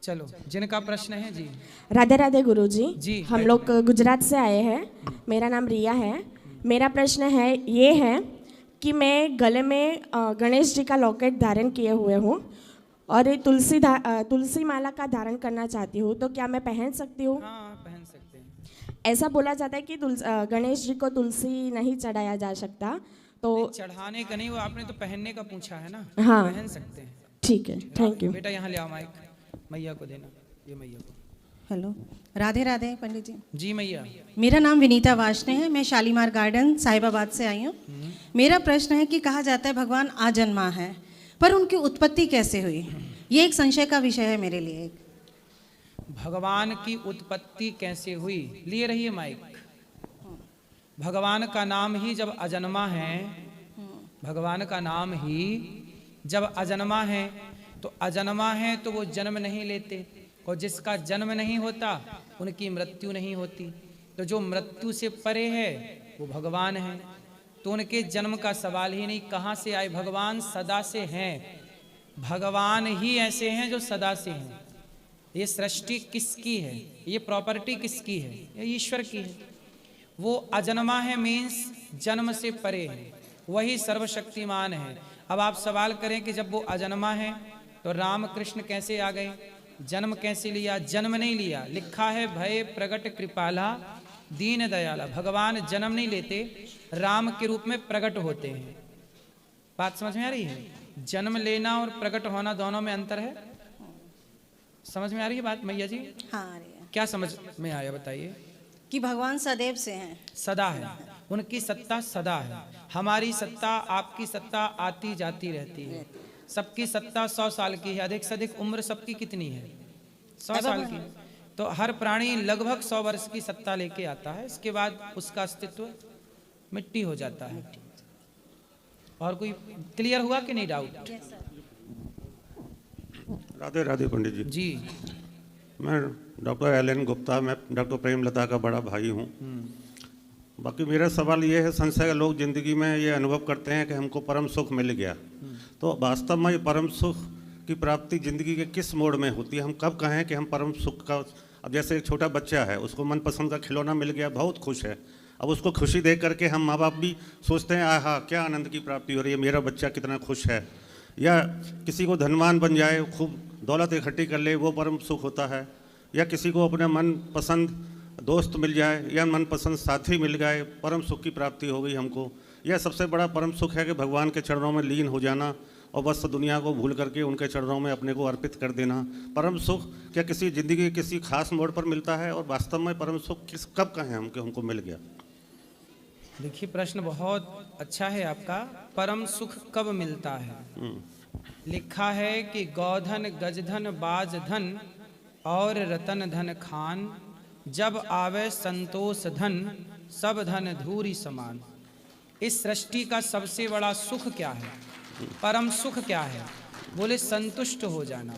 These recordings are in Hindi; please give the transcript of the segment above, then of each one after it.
चलो, जिनका प्रश्न है जी। राधे राधे गुरुजी। जी, हम लोग गुजरात से आए हैं। मेरा नाम रिया है। मेरा प्रश्न है ये है कि मैं गले में गणेश जी का लॉकेट धारण किए हुए हूँ और तुलसी माला का धारण करना चाहती हूँ, तो क्या मैं पहन सकती हूँ? हाँ, पहन सकते हैं। ऐसा बोला जाता है कि गणेश जी को तुलसी नहीं चढ़ाया जा सकता, तो चढ़ाने का नहीं, वो आपने तो पहनने का पूछा है ना। हाँ, पहन सकते हैं। ठीक है, थैंक यू। बेटा यहाँ ले आओ माइक, मैया को देना, ये मैया को। हेलो, राधे राधे पंडित जी। जी मैया। मेरा नाम विनीता वाशने है। मैं शालीमार गार्डन साहिबाबाद से आई हूँ। मेरा प्रश्न है कि कहा जाता है भगवान आजन्मा है, पर उनकी उत्पत्ति कैसे हुई? ये एक संशय का विषय है मेरे लिए। भगवान की उत्पत्ति कैसे हुई, लिए रहिए माइक। भगवान का नाम ही जब अजन्मा है, भगवान का नाम ही जब अजन्मा है, तो अजन्मा है तो वो जन्म नहीं लेते, और जिसका जन्म नहीं होता उनकी मृत्यु नहीं होती। तो जो मृत्यु से परे है वो भगवान है। तो उनके जन्म का सवाल ही नहीं। कहाँ से आए? भगवान सदा से हैं। भगवान ही ऐसे हैं जो सदा से हैं। ये सृष्टि किसकी है? ये प्रॉपर्टी किसकी है? ये ईश्वर की है। वो अजन्मा है, मीन्स जन्म से परे है, वही सर्वशक्तिमान है। अब आप सवाल करें कि जब वो अजन्मा है तो राम कृष्ण कैसे आ गए? जन्म कैसे लिया? जन्म नहीं लिया। लिखा है भय प्रगट कृपाला दीन दयाला। भगवान जन्म नहीं लेते, राम के रूप में प्रकट होते हैं। बात समझ में आ रही है? जन्म लेना और प्रकट होना दोनों में अंतर है। समझ में आ रही है बात मैया जी? हाँ, आ रही है। क्या समझ में आया बताइए? कि भगवान सदैव से हैं। सदा है, उनकी सत्ता सदा है। हमारी सत्ता, आपकी सत्ता आती जाती रहती है। सबकी सत्ता 100 साल की है। अधिक से अधिक उम्र सबकी कितनी है? 100 साल की। तो हर प्राणी लगभग 100 वर्ष की सत्ता लेके आता है, इसके बाद उसका अस्तित्व मिट्टी हो जाता है। और कोई क्लियर हुआ कि नहीं डाउट? राधे राधे पंडित जी। जी, मैं डॉक्टर एल.एन. गुप्ता, मैं डॉक्टर प्रेमलता का बड़ा भाई हूँ। बाकी मेरा सवाल ये है, संशय लोग जिंदगी में ये अनुभव करते हैं कि हमको परम सुख मिल गया, तो वास्तव में ये परम सुख की प्राप्ति जिंदगी के किस मोड़ में होती है? हम कब कहें कि हम परम सुख का? अब जैसे एक छोटा बच्चा है, उसको मनपसंद का खिलौना मिल गया, बहुत खुश है। अब उसको खुशी देख करके हम माँ बाप भी सोचते हैं आहा क्या आनंद की प्राप्ति हो रही है, मेरा बच्चा कितना खुश है। या किसी को धनवान बन जाए, खूब दौलत इकट्ठी कर ले, वो परम सुख होता है। या किसी को अपने मनपसंद दोस्त मिल जाए या मनपसंद साथी मिल गए, परम सुख की प्राप्ति हो गई हमको। यह सबसे बड़ा परम सुख है कि भगवान के चरणों में लीन हो जाना और बस दुनिया को भूल करके उनके चरणों में अपने को अर्पित कर देना। परम सुख क्या किसी ज़िंदगी के किसी खास मोड़ पर मिलता है? और वास्तव में परम सुख किस कब कहें हम कि हमको मिल गया? देखिए प्रश्न बहुत अच्छा है आपका। परम सुख कब मिलता है? लिखा है कि गौधन गजधन बाजधन और रतन धन खान, जब आवे संतोष धन सब धन धूरी समान। इस सृष्टि का सबसे बड़ा सुख क्या है? परम सुख क्या है? बोले संतुष्ट हो जाना।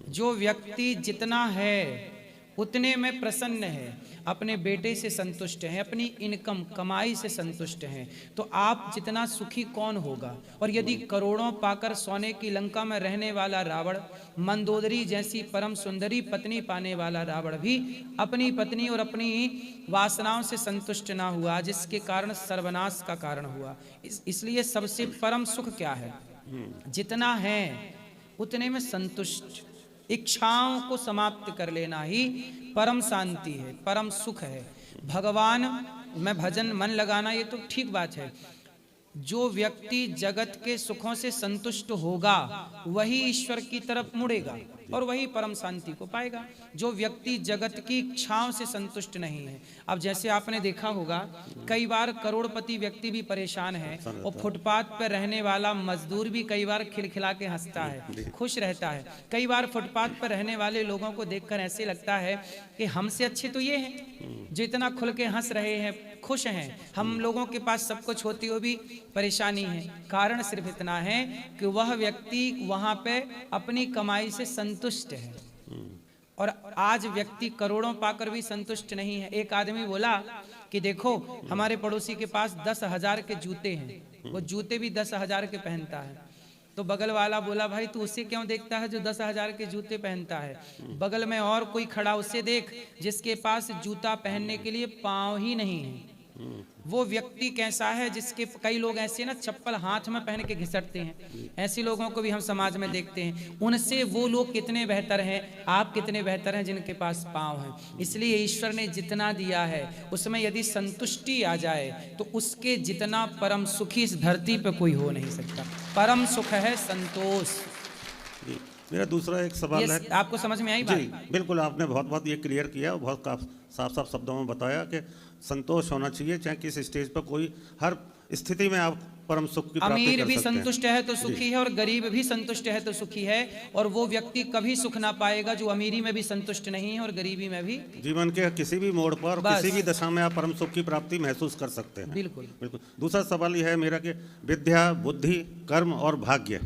जो व्यक्ति जितना है उतने में प्रसन्न है, अपने बेटे से संतुष्ट है, अपनी इनकम कमाई से संतुष्ट हैं, तो आप जितना सुखी कौन होगा? और यदि करोड़ों पाकर सोने की लंका में रहने वाला रावण, मंदोदरी जैसी परम सुंदरी पत्नी पाने वाला रावण भी अपनी पत्नी और अपनी वासनाओं से संतुष्ट ना हुआ, जिसके कारण सर्वनाश का कारण हुआ। इसलिए सबसे परम सुख क्या है? जितना है उतने में संतुष्ट, इच्छाओं को समाप्त कर लेना ही परम शांति है, परम सुख है। भगवान में भजन मन लगाना ये तो ठीक बात है। जो व्यक्ति जगत के सुखों से संतुष्ट होगा वही ईश्वर की तरफ मुड़ेगा और वही परम शांति को पाएगा। जो व्यक्ति जगत की इच्छाओं से संतुष्ट नहीं है, अब जैसे आपने देखा होगा कई बार करोड़पति व्यक्ति भी परेशान है और फुटपाथ पर रहने वाला मजदूर भी कई बार खिलखिला के हंसता है, खुश रहता है। कई बार फुटपाथ पर रहने वाले लोगों को देखकर ऐसे लगता है कि हमसे अच्छे तो ये हैं जो इतना खुल के हंस रहे हैं, खुश हैं। हम लोगों के पास सब कुछ होती हुई भी परेशानी है। कारण सिर्फ इतना है कि वह व्यक्ति वहां पे अपनी कमाई से संतुष्ट है और आज व्यक्ति करोड़ों पाकर भी संतुष्ट नहीं है। एक आदमी बोला कि देखो हमारे पड़ोसी के पास 10,000 के जूते हैं, वो जूते भी 10,000 के पहनता है। तो बगल वाला बोला भाई तू उसे क्यों देखता है जो 10,000 के जूते पहनता है, बगल में और कोई खड़ा उसे देख जिसके पास जूता पहनने के लिए पाँव ही नहीं है। वो व्यक्ति कैसा है जिसके कई लोग ऐसे ना चप्पल हाथ में पहन के घिसटते हैं, ऐसे लोगों को भी हम समाज में देखते हैं। उनसे वो लोग कितने बेहतर हैं, आप कितने बेहतर हैं जिनके पास पाँव हैं। इसलिए ईश्वर ने जितना दिया है उसमें यदि संतुष्टि आ जाए तो उसके जितना परम सुखी इस धरती पे कोई हो नहीं सकता। परम सुख है संतोष। मेरा दूसरा एक सवाल है, आपको समझ में आई बात? जी बिल्कुल, आपने बहुत ये क्लियर किया और बहुत साफ शब्दों में बताया कि संतोष होना चाहिए, चाहे किस स्टेज पर कोई, हर स्थिति में आप परम सुख की प्राप्ति अमीर कर भी सकते हैं। संतुष्ट है तो सुखी है और गरीब भी संतुष्ट है तो सुखी है, और वो व्यक्ति कभी सुख ना पाएगा जो अमीरी में भी संतुष्ट नहीं है और गरीबी में भी। जीवन के किसी भी मोड़ पर किसी भी दशा में आप परम सुख की प्राप्ति महसूस कर सकते हैं। बिल्कुल बिल्कुल। दूसरा सवाल यह है मेरा कि विद्या, बुद्धि, कर्म और भाग्य,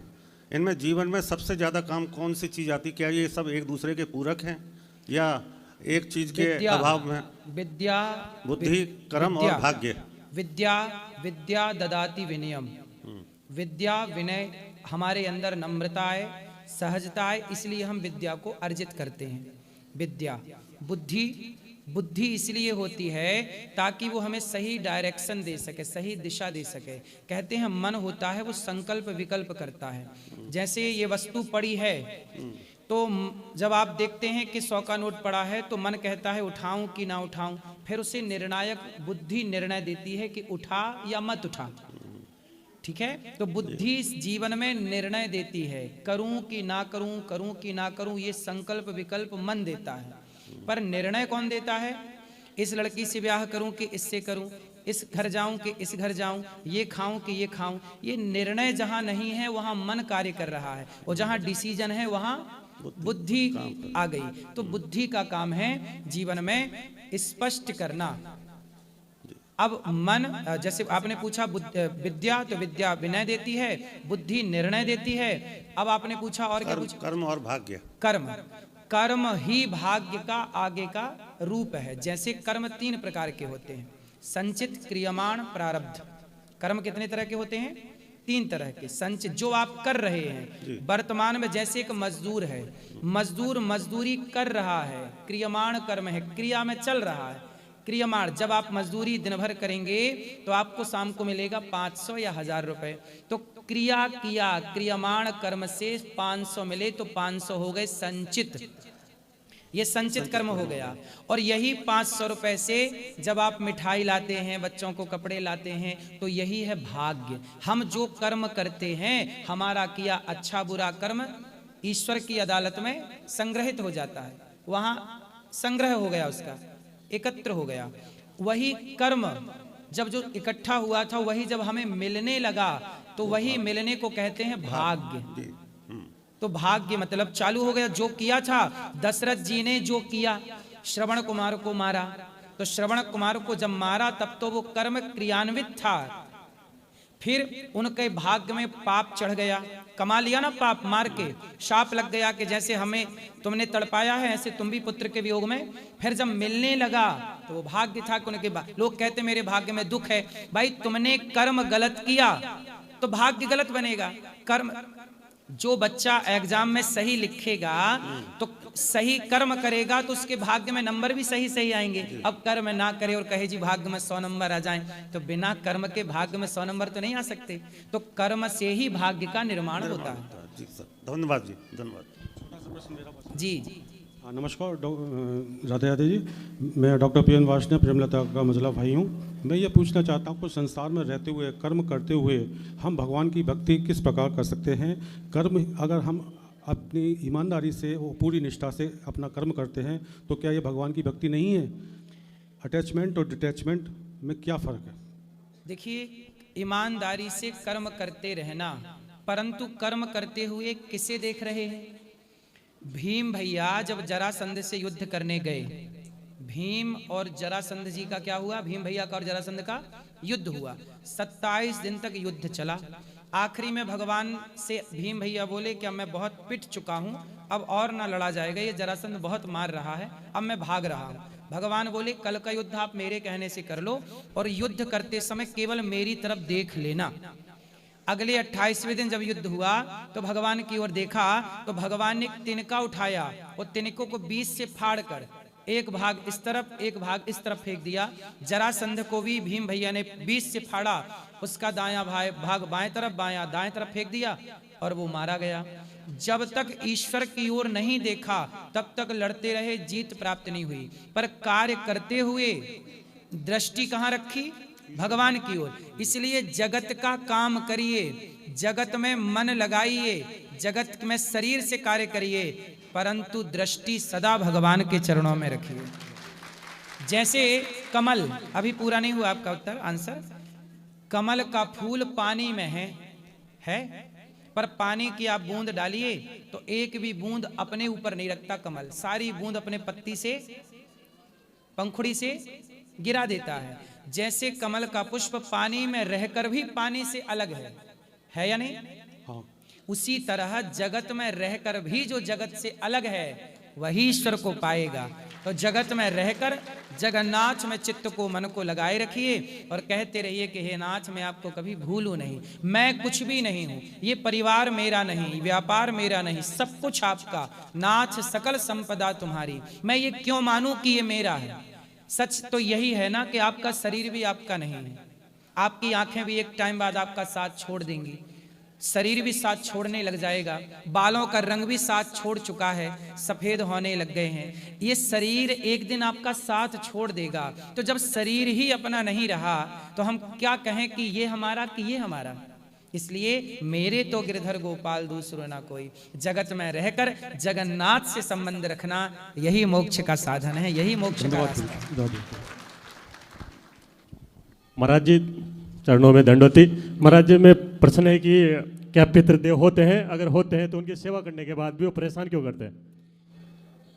इनमें जीवन में सबसे ज्यादा काम कौन सी चीज आती? क्या ये सब एक दूसरे के पूरक हैं या एक चीज के अभाव में? विद्या, बुद्धि, कर्म और भाग्य। विद्या ददाति विनयम। विद्या, विनय, हमारे अंदर नम्रता है, सहजता है, इसलिए हम विद्या को अर्जित करते हैं। विद्या, बुद्धि इसलिए होती है ताकि वो हमें सही डायरेक्शन दे सके, सही दिशा दे सके। कहते हैं मन होता है वो संकल्प विकल्प करता है। जैसे ये वस्तु पड़ी है तो जब आप देखते हैं कि 100 का नोट पड़ा है तो मन कहता है उठाऊं कि ना उठाऊं, फिर उसे निर्णायक बुद्धि निर्णय देती है कि उठा या मत उठा। ठीक है, तो बुद्धि जीवन में निर्णय देती है, करूं कि ना करूं, करूं कि ना करूं, ये संकल्प विकल्प मन देता है। पर निर्णय कौन देता है? इस लड़की से ब्याह करूं कि इससे करूं, इस घर जाऊं कि इस घर जाऊं, ये खाऊं कि ये खाऊं, ये निर्णय जहां नहीं है वहां मन कार्य कर रहा है, और जहां डिसीजन है वहां बुद्धि आ गई। तो बुद्धि का काम है जीवन में स्पष्ट करना। अब मन, जैसे आपने पूछा विद्या, तो विद्या विनय देती है, बुद्धि निर्णय देती है। अब आपने पूछा और क्या पूछा? कर्म और भाग्य। कर्म ही भाग्य का आगे का रूप है। जैसे कर्म 3 प्रकार के होते हैं, संचित, क्रियमाण, प्रारब्ध। कर्म कितने तरह के होते हैं? 3 तरह के। संचित, जो आप कर रहे हैं वर्तमान में, जैसे एक मजदूर है, मजदूर मजदूरी कर रहा है, क्रियमाण कर्म है, क्रिया में चल रहा है। क्रियमाण, जब आप मजदूरी दिन भर करेंगे तो आपको शाम को मिलेगा 500 या 1000 रुपए। तो क्रिया किया, क्रियमाण कर्म से 500 मिले तो 500 हो गए संचित, ये संचित कर्म हो गया। और यही 500 रुपए से जब आप मिठाई लाते हैं, बच्चों को कपड़े लाते हैं, तो यही है भाग्य। हम जो कर्म करते हैं, हमारा किया अच्छा बुरा कर्म ईश्वर की अदालत में संग्रहित हो जाता है, वहां संग्रह हो गया, उसका एकत्र हो गया। वही कर्म जब जो इकट्ठा हुआ था, वही जब हमें मिलने लगा तो वही मिलने को कहते हैं भाग्य। तो भाग्य मतलब चालू हो गया। जो किया था, दशरथ जी ने जो किया, श्रवण कुमार को मारा, तो श्रवण कुमार को जब मारा तब तो वो कर्म क्रियान्वित था। फिर उनके भाग्य में पाप चढ़ गया, कमा लिया ना पाप, मार के शाप लग गया कि जैसे हमें तुमने तड़पाया है ऐसे तुम भी पुत्र के वियोग में। फिर जब मिलने लगा तो वो भाग्य था कि उनके लोग कहते मेरे भाग्य में दुख है। भाई तुमने कर्म गलत किया तो भाग्य गलत बनेगा। कर्म, जो बच्चा एग्जाम में सही लिखेगा तो सही कर्म करेगा तो उसके भाग्य में नंबर भी सही सही आएंगे। अब कर्म ना करे और कहे जी भाग्य में 100 नंबर आ जाएं, तो बिना कर्म के भाग्य में 100 नंबर तो नहीं आ सकते। तो कर्म से ही भाग्य का निर्माण होता है। जी सर, धन्यवाद जी, धन्यवाद जी। नमस्कार राधे राधे जी, मैं डॉक्टर पीएन वार्ष्णेय प्रेमलता का मझला भाई हूँ। मैं ये पूछना चाहता हूँ कि संसार में रहते हुए, कर्म करते हुए हम भगवान की भक्ति किस प्रकार कर सकते हैं? कर्म अगर हम अपनी ईमानदारी से, वो पूरी निष्ठा से अपना कर्म करते हैं तो क्या ये भगवान की भक्ति नहीं है? अटैचमेंट और डिटैचमेंट में क्या फ़र्क है? देखिए, ईमानदारी से कर्म करते रहना, परंतु कर्म करते हुए किसे देख रहे हैं? भीम भैया जब जरासंध से युद्ध करने गए, भीम और जरासंध जी का क्या हुआ? भीम भैया का और जरासंध का युद्ध हुआ। 27 दिन तक युद्ध चला। आखिरी में भगवान से भीम भैया बोले कि अब मैं बहुत पिट चुका हूं, अब और ना लड़ा जाएगा, ये जरासंध बहुत मार रहा है, अब मैं भाग रहा हूं। भगवान बोले कल का युद्ध आप मेरे कहने से कर लो, और युद्ध करते समय केवल मेरी तरफ देख लेना। अगले 28वें दिन जब युद्ध हुआ तो भगवान की ओर देखा तो भगवान ने एक तिनका उठाया और तिनकों को 20 से फाड़ कर एक भाग इस तरफ एक भाग इस तरफ फेंक दिया। जरासंध को भी भीम भैया ने 20 से फाड़ा, उसका दायां भाग बाएं तरफ, बायां दाएं तरफ फेंक दिया और वो मारा गया। जब तक ईश्वर की ओर नहीं देखा तब तक लड़ते रहे, जीत प्राप्त नहीं हुई। पर कार्य करते हुए दृष्टि कहाँ रखी? भगवान की ओर। इसलिए जगत का काम करिए, जगत में मन लगाइए, जगत में शरीर से कार्य करिए, परंतु दृष्टि सदा भगवान के चरणों में रखिए। जैसे कमल, अभी पूरा नहीं हुआ आपका उत्तर आंसर। कमल का फूल पानी में है पर पानी की आप बूंद डालिए तो एक भी बूंद अपने ऊपर नहीं रखता कमल, सारी बूंद अपने पत्ती से पंखुड़ी से गिरा देता है। जैसे कमल का पुष्प पानी में रहकर भी पानी से अलग है या नहीं? हाँ। उसी तरह जगत में रहकर भी जो जगत से अलग है वही ईश्वर को पाएगा। तो जगत में रहकर जगन्नाथ में चित्त को, मन को लगाए रखिए और कहते रहिए कि हे नाथ, मैं आपको कभी भूलूं नहीं, मैं कुछ भी नहीं हूं, ये परिवार मेरा नहीं, व्यापार मेरा नहीं, सब कुछ आपका, नाथ सकल संपदा तुम्हारी, मैं ये क्यों मानूं कि ये मेरा है। सच तो यही है ना कि आपका शरीर भी आपका नहीं है, आपकी आंखें भी एक टाइम बाद आपका साथ छोड़ देंगी, शरीर भी साथ छोड़ने लग जाएगा, बालों का रंग भी साथ छोड़ चुका है, सफेद होने लग गए हैं, ये शरीर एक दिन आपका साथ छोड़ देगा। तो जब शरीर ही अपना नहीं रहा तो हम क्या कहें कि ये हमारा कि ये हमारा। इसलिए मेरे तो गिरधर गोपाल दूसरो ना कोई, जगत में रहकर जगन्नाथ से संबंध रखना यही मोक्ष का साधन है, यही मोक्ष का रास्ता है। महाराज जी चरणों में दंडवती। महाराज जी में प्रश्न है कि क्या पितृदेव होते हैं? अगर होते हैं तो उनकी सेवा करने के बाद भी वो परेशान क्यों करते हैं?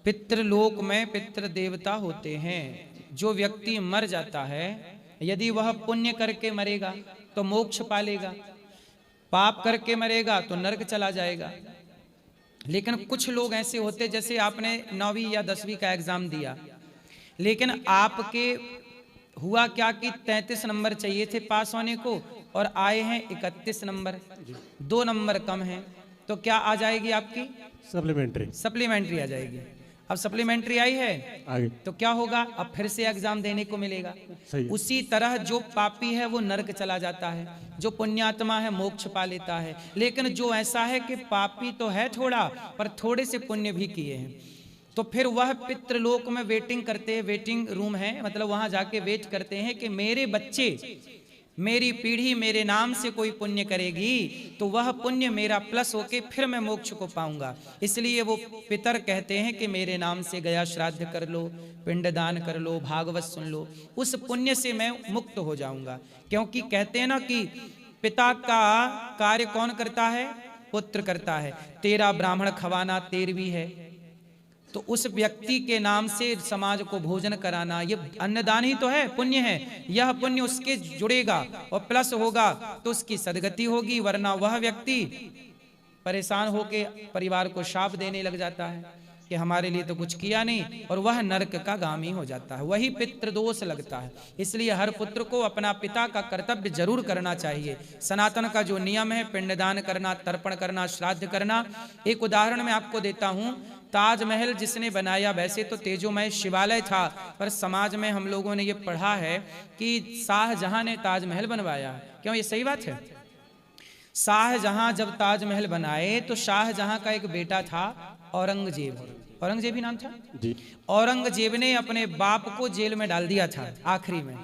पितृलोक में पितृ देवता होते हैं। जो व्यक्ति मर जाता है, यदि वह पुण्य करके मरेगा तो मोक्ष पालेगा, पाप करके मरेगा तो नरक चला जाएगा। लेकिन कुछ लोग ऐसे होते, जैसे आपने 9वीं या 10वीं का एग्जाम दिया, लेकिन आपके हुआ क्या कि 33 नंबर चाहिए थे पास होने को और आए हैं 31 नंबर, 2 नंबर कम हैं, तो क्या आ जाएगी आपकी? सप्लीमेंट्री आ जाएगी। अब सप्लीमेंट्री आई है आगे तो क्या होगा? अब फिर से एग्जाम देने को मिलेगा। उसी तरह जो पापी है वो नरक चला जाता है, जो पुण्यात्मा है मोक्ष पा लेता है। लेकिन जो ऐसा है कि पापी तो है थोड़ा, पर थोड़े से पुण्य भी किए हैं, तो फिर वह पितृलोक में वेटिंग करते हैं, वेटिंग रूम है, मतलब वहां जाके वेट करते हैं कि मेरे बच्चे, मेरी पीढ़ी मेरे नाम से कोई पुण्य करेगी तो वह पुण्य मेरा प्लस होके फिर मैं मोक्ष को पाऊंगा। इसलिए वो पितर कहते हैं कि मेरे नाम से गया श्राद्ध कर लो, पिंडदान कर लो, भागवत सुन लो, उस पुण्य से मैं मुक्त हो जाऊंगा। क्योंकि कहते हैं ना कि पिता का कार्य कौन करता है? पुत्र करता है। तेरा ब्राह्मण खवाना 13वीं है, तो उस व्यक्ति के नाम से समाज को भोजन कराना ये अन्नदान ही तो है, पुण्य है। यह पुण्य उसके जुड़ेगा और प्लस होगा तो उसकी सदगति होगी, वरना वह व्यक्ति परेशान होके परिवार को शाप देने लग जाता है कि हमारे लिए तो कुछ किया नहीं, और वह नरक का गामी हो जाता है, वही पितृदोष लगता है। इसलिए हर पुत्र को अपना पिता का कर्तव्य जरूर करना चाहिए। सनातन का जो नियम है, पिंडदान करना, तर्पण करना, श्राद्ध करना। एक उदाहरण मैं आपको देता हूँ। ताजमहल जिसने बनाया, वैसे तो तेजोमय शिवालय था, पर समाज में हम लोगों ने ये पढ़ा है कि शाहजहां ने ताजमहल बनवाया। क्यों? ये सही बात है। शाहजहां जब ताजमहल बनाए तो शाहजहां का एक बेटा था औरंगजेब, औरंगजेब ही नाम था जी। औरंगजेब ने अपने बाप को जेल में डाल दिया था। आखिरी में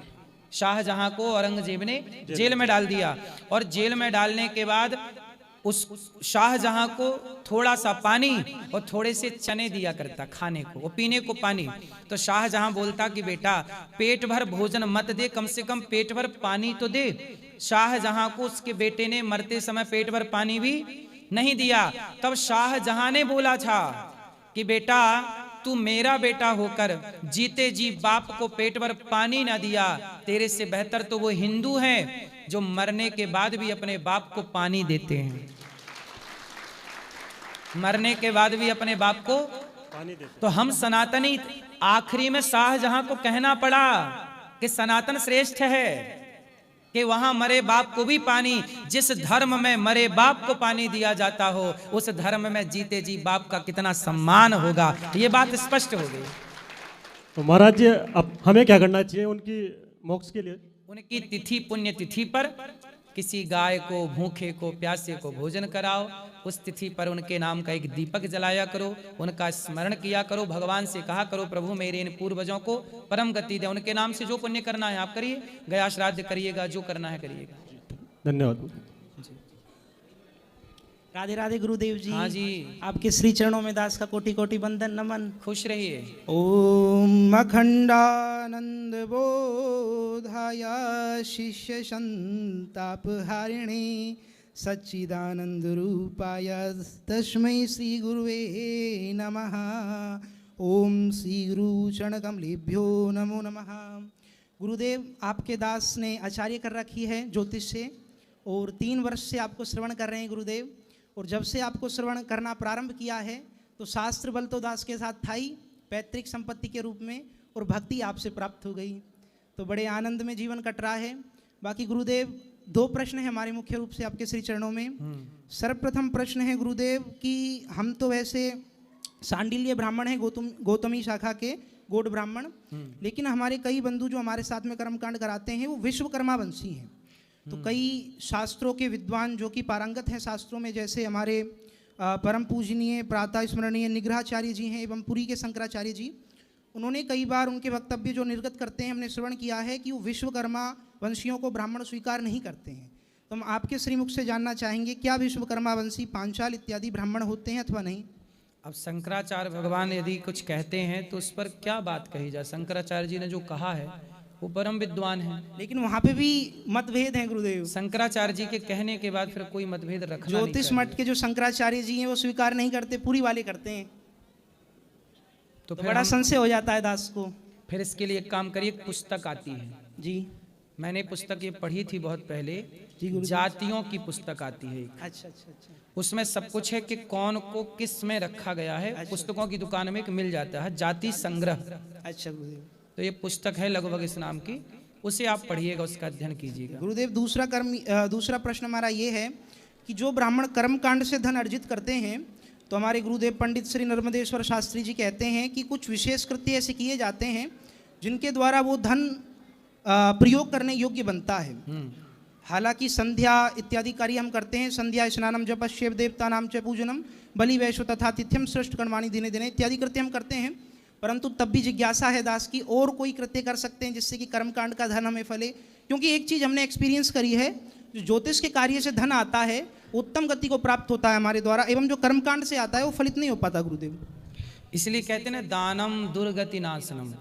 शाहजहां को औरंगजेब ने जेल में डाल दिया, और जेल में डालने के बाद उस शाहजहां को थोड़ा सा पानी और थोड़े से चने दिया करता खाने को, वो पीने को पानी। तो शाहजहां बोलता कि बेटा पेट भर भोजन मत दे, कम से कम पेट भर पानी तो दे। शाहजहां को उसके बेटे ने मरते समय पेट भर पानी भी नहीं दिया। तब शाहजहां ने बोला था कि बेटा तू मेरा बेटा होकर जीते जी बाप को पेट भर पानी ना दिया, तेरे से बेहतर तो वो हिंदू हैं जो मरने के बाद भी अपने बाप को पानी देते हैं, मरने के बाद भी अपने बाप को पानी देते। तो हम सनातनी, आखिरी में शाहजहां को कहना पड़ा कि सनातन श्रेष्ठ है, कि वहां मरे बाप को भी पानी, जिस धर्म में मरे बाप को पानी दिया जाता हो उस धर्म में जीते जी बाप का कितना सम्मान होगा, ये बात स्पष्ट हो गई। तो महाराज जी अब हमें क्या करना चाहिए उनकी मोक्ष के लिए? उनकी तिथि पुण्य तिथि पर किसी गाय को, भूखे को, प्यासे को भोजन कराओ। उस तिथि पर उनके नाम का एक दीपक जलाया करो, उनका स्मरण किया करो, भगवान से कहा करो प्रभु मेरे इन पूर्वजों को परम गति दे। उनके नाम से जो पुण्य करना है आप करिए, गया श्राद्ध करिएगा, जो करना है करिएगा। धन्यवाद। राधे राधे गुरुदेव जी। हाँ जी, आपके श्री चरणों में दास का कोटि कोटि वंदन नमन। खुश रहिए। ओम अखंडानंद बोधाय शिष्य संतापहारिणे सच्चिदानंद रूपाय तस्मै श्री गुरुवे नमः। ओम श्री गुरु चरण कमलेभ्यो नमो नमः। गुरुदेव, आपके दास ने आचार्य कर रखी है ज्योतिष से और 3 वर्ष से आपको श्रवण कर रहे हैं गुरुदेव। और जब से आपको श्रवण करना प्रारंभ किया है तो शास्त्र बल तो दास के साथ था ही, पैतृक संपत्ति के रूप में, और भक्ति आपसे प्राप्त हो गई, तो बड़े आनंद में जीवन कट रहा है। बाकी गुरुदेव 2 प्रश्न है हमारे मुख्य रूप से आपके श्री चरणों में। सर्वप्रथम प्रश्न है गुरुदेव कि हम तो वैसे सांडिल्य ब्राह्मण हैं, गौतमी शाखा के गौड़ ब्राह्मण, लेकिन हमारे कई बंधु जो हमारे साथ में कर्मकांड कराते हैं वो विश्वकर्मा वंशी हैं। तो कई शास्त्रों के विद्वान जो कि पारंगत हैं शास्त्रों में, जैसे हमारे परम पूजनीय प्रातः स्मरणीय निग्रहाचार्य जी हैं एवं पुरी के शंकराचार्य जी, उन्होंने कई बार उनके वक्तव्य जो निर्गत करते हैं हमने श्रवण किया है कि वो विश्वकर्मा वंशियों को ब्राह्मण स्वीकार नहीं करते हैं। तो हम आपके श्रीमुख से जानना चाहेंगे क्या विश्वकर्मा वंशी पांचाल इत्यादि ब्राह्मण होते हैं अथवा नहीं? अब शंकराचार्य भगवान यदि कुछ कहते हैं तो उस पर क्या बात कही जाए। शंकराचार्य जी ने जो कहा है वो परम विद्वान है, लेकिन वहाँ पे भी मतभेद हैं गुरुदेव। शंकराचार्य जी के कहने के बाद फिर कोई मतभेद रखना नहीं ज्योतिष चाहिए। मठ के जो शंकराचार्य जी हैं वो स्वीकार नहीं करते, पूरी वाले करते हैं, तो तो फिर बड़ा हम- संशय हो जाता है दास को। फिर इसके लिए एक काम करिए, एक पुस्तक आती है, जी मैंने पुस्तक ये पढ़ी थी बहुत पहले, जी गुरुदेव। जातियों की पुस्तक आती है एक। अच्छा अच्छा अच्छा। उसमें सब कुछ है कि कौन को किस में रखा गया है। पुस्तकों की दुकान में एक मिल जाता है जाति संग्रह, अच्छा गुरुदेव। तो ये पुस्तक है लगभग इस नाम की, उसे आप पढ़िएगा, उसका अध्ययन कीजिएगा। गुरुदेव दूसरा प्रश्न हमारा ये है कि जो ब्राह्मण कर्मकांड से धन अर्जित करते हैं, तो हमारे गुरुदेव पंडित श्री नर्मदेश्वर शास्त्री जी कहते हैं कि कुछ विशेष कृत्य ऐसे किए जाते हैं जिनके द्वारा वो धन प्रयोग करने योग्य बनता है। हालांकि संध्या इत्यादि कार्य हम करते हैं, संध्या स्नानम जपश्येव देवता नाम च पूजनम बलि वैश्व तथा तिथ्यम श्रेष्ठ कर्माणि दिने दिने इत्यादि कृत्य हम करते हैं, परंतु तब भी जिज्ञासा है दास की और कोई कृत्य कर सकते हैं जिससे कि कर्मकांड का धन हमें फले। क्योंकि एक चीज़ हमने एक्सपीरियंस करी है, जो ज्योतिष के कार्य से धन आता है उत्तम गति को प्राप्त होता है हमारे द्वारा, एवं जो कर्मकांड से आता है वो फलित नहीं हो पाता गुरुदेव। इसलिए कहते हैं ना दानम दुर्गति नाशनम।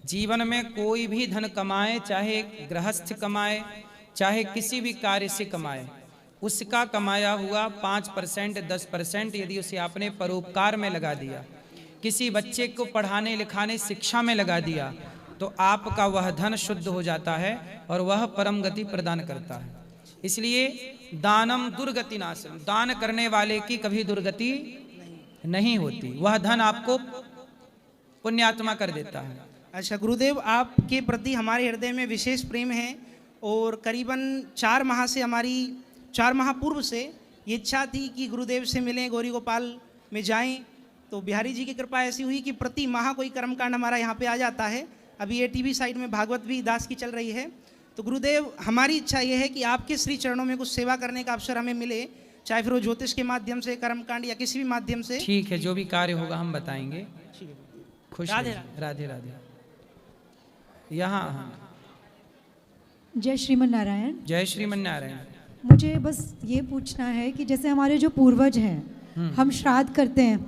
जीवन में कोई भी धन कमाए, चाहे गृहस्थ कमाए चाहे किसी भी कार्य से कमाए, उसका कमाया हुआ 5% 10% यदि उसे आपने परोपकार में लगा दिया, किसी बच्चे को पढ़ाने लिखाने शिक्षा में लगा दिया, तो आपका वह धन शुद्ध हो जाता है और वह परम गति प्रदान करता है। इसलिए दानम दुर्गति नाशनम, दान करने वाले की कभी दुर्गति नहीं होती, वह धन आपको पुण्यात्मा कर देता है। अच्छा गुरुदेव, आपके प्रति हमारे हृदय में विशेष प्रेम है और करीबन 4 माह से 4 माह पूर्व से ये इच्छा थी कि गुरुदेव से मिलें, गौरी गोपाल में जाएं, तो बिहारी जी की कृपा ऐसी हुई कि प्रति माह कोई कर्मकांड हमारा यहाँ पे आ जाता है। अभी ये टीवी साइड में भागवत भी दास की चल रही है, तो गुरुदेव हमारी इच्छा ये है कि आपके श्री चरणों में कुछ सेवा करने का अवसर हमें मिले, चाहे फिर वो ज्योतिष के माध्यम से, कर्मकांड या किसी भी माध्यम से। ठीक है, जो भी कार्य होगा हम बताएंगे। खुश राधे रहिए। राधे राधे। यहाँ जय श्रीमन नारायण। जय श्रीमन नारायण। मुझे बस ये पूछना है कि जैसे हमारे जो पूर्वज हैं, हम श्राद्ध करते हैं,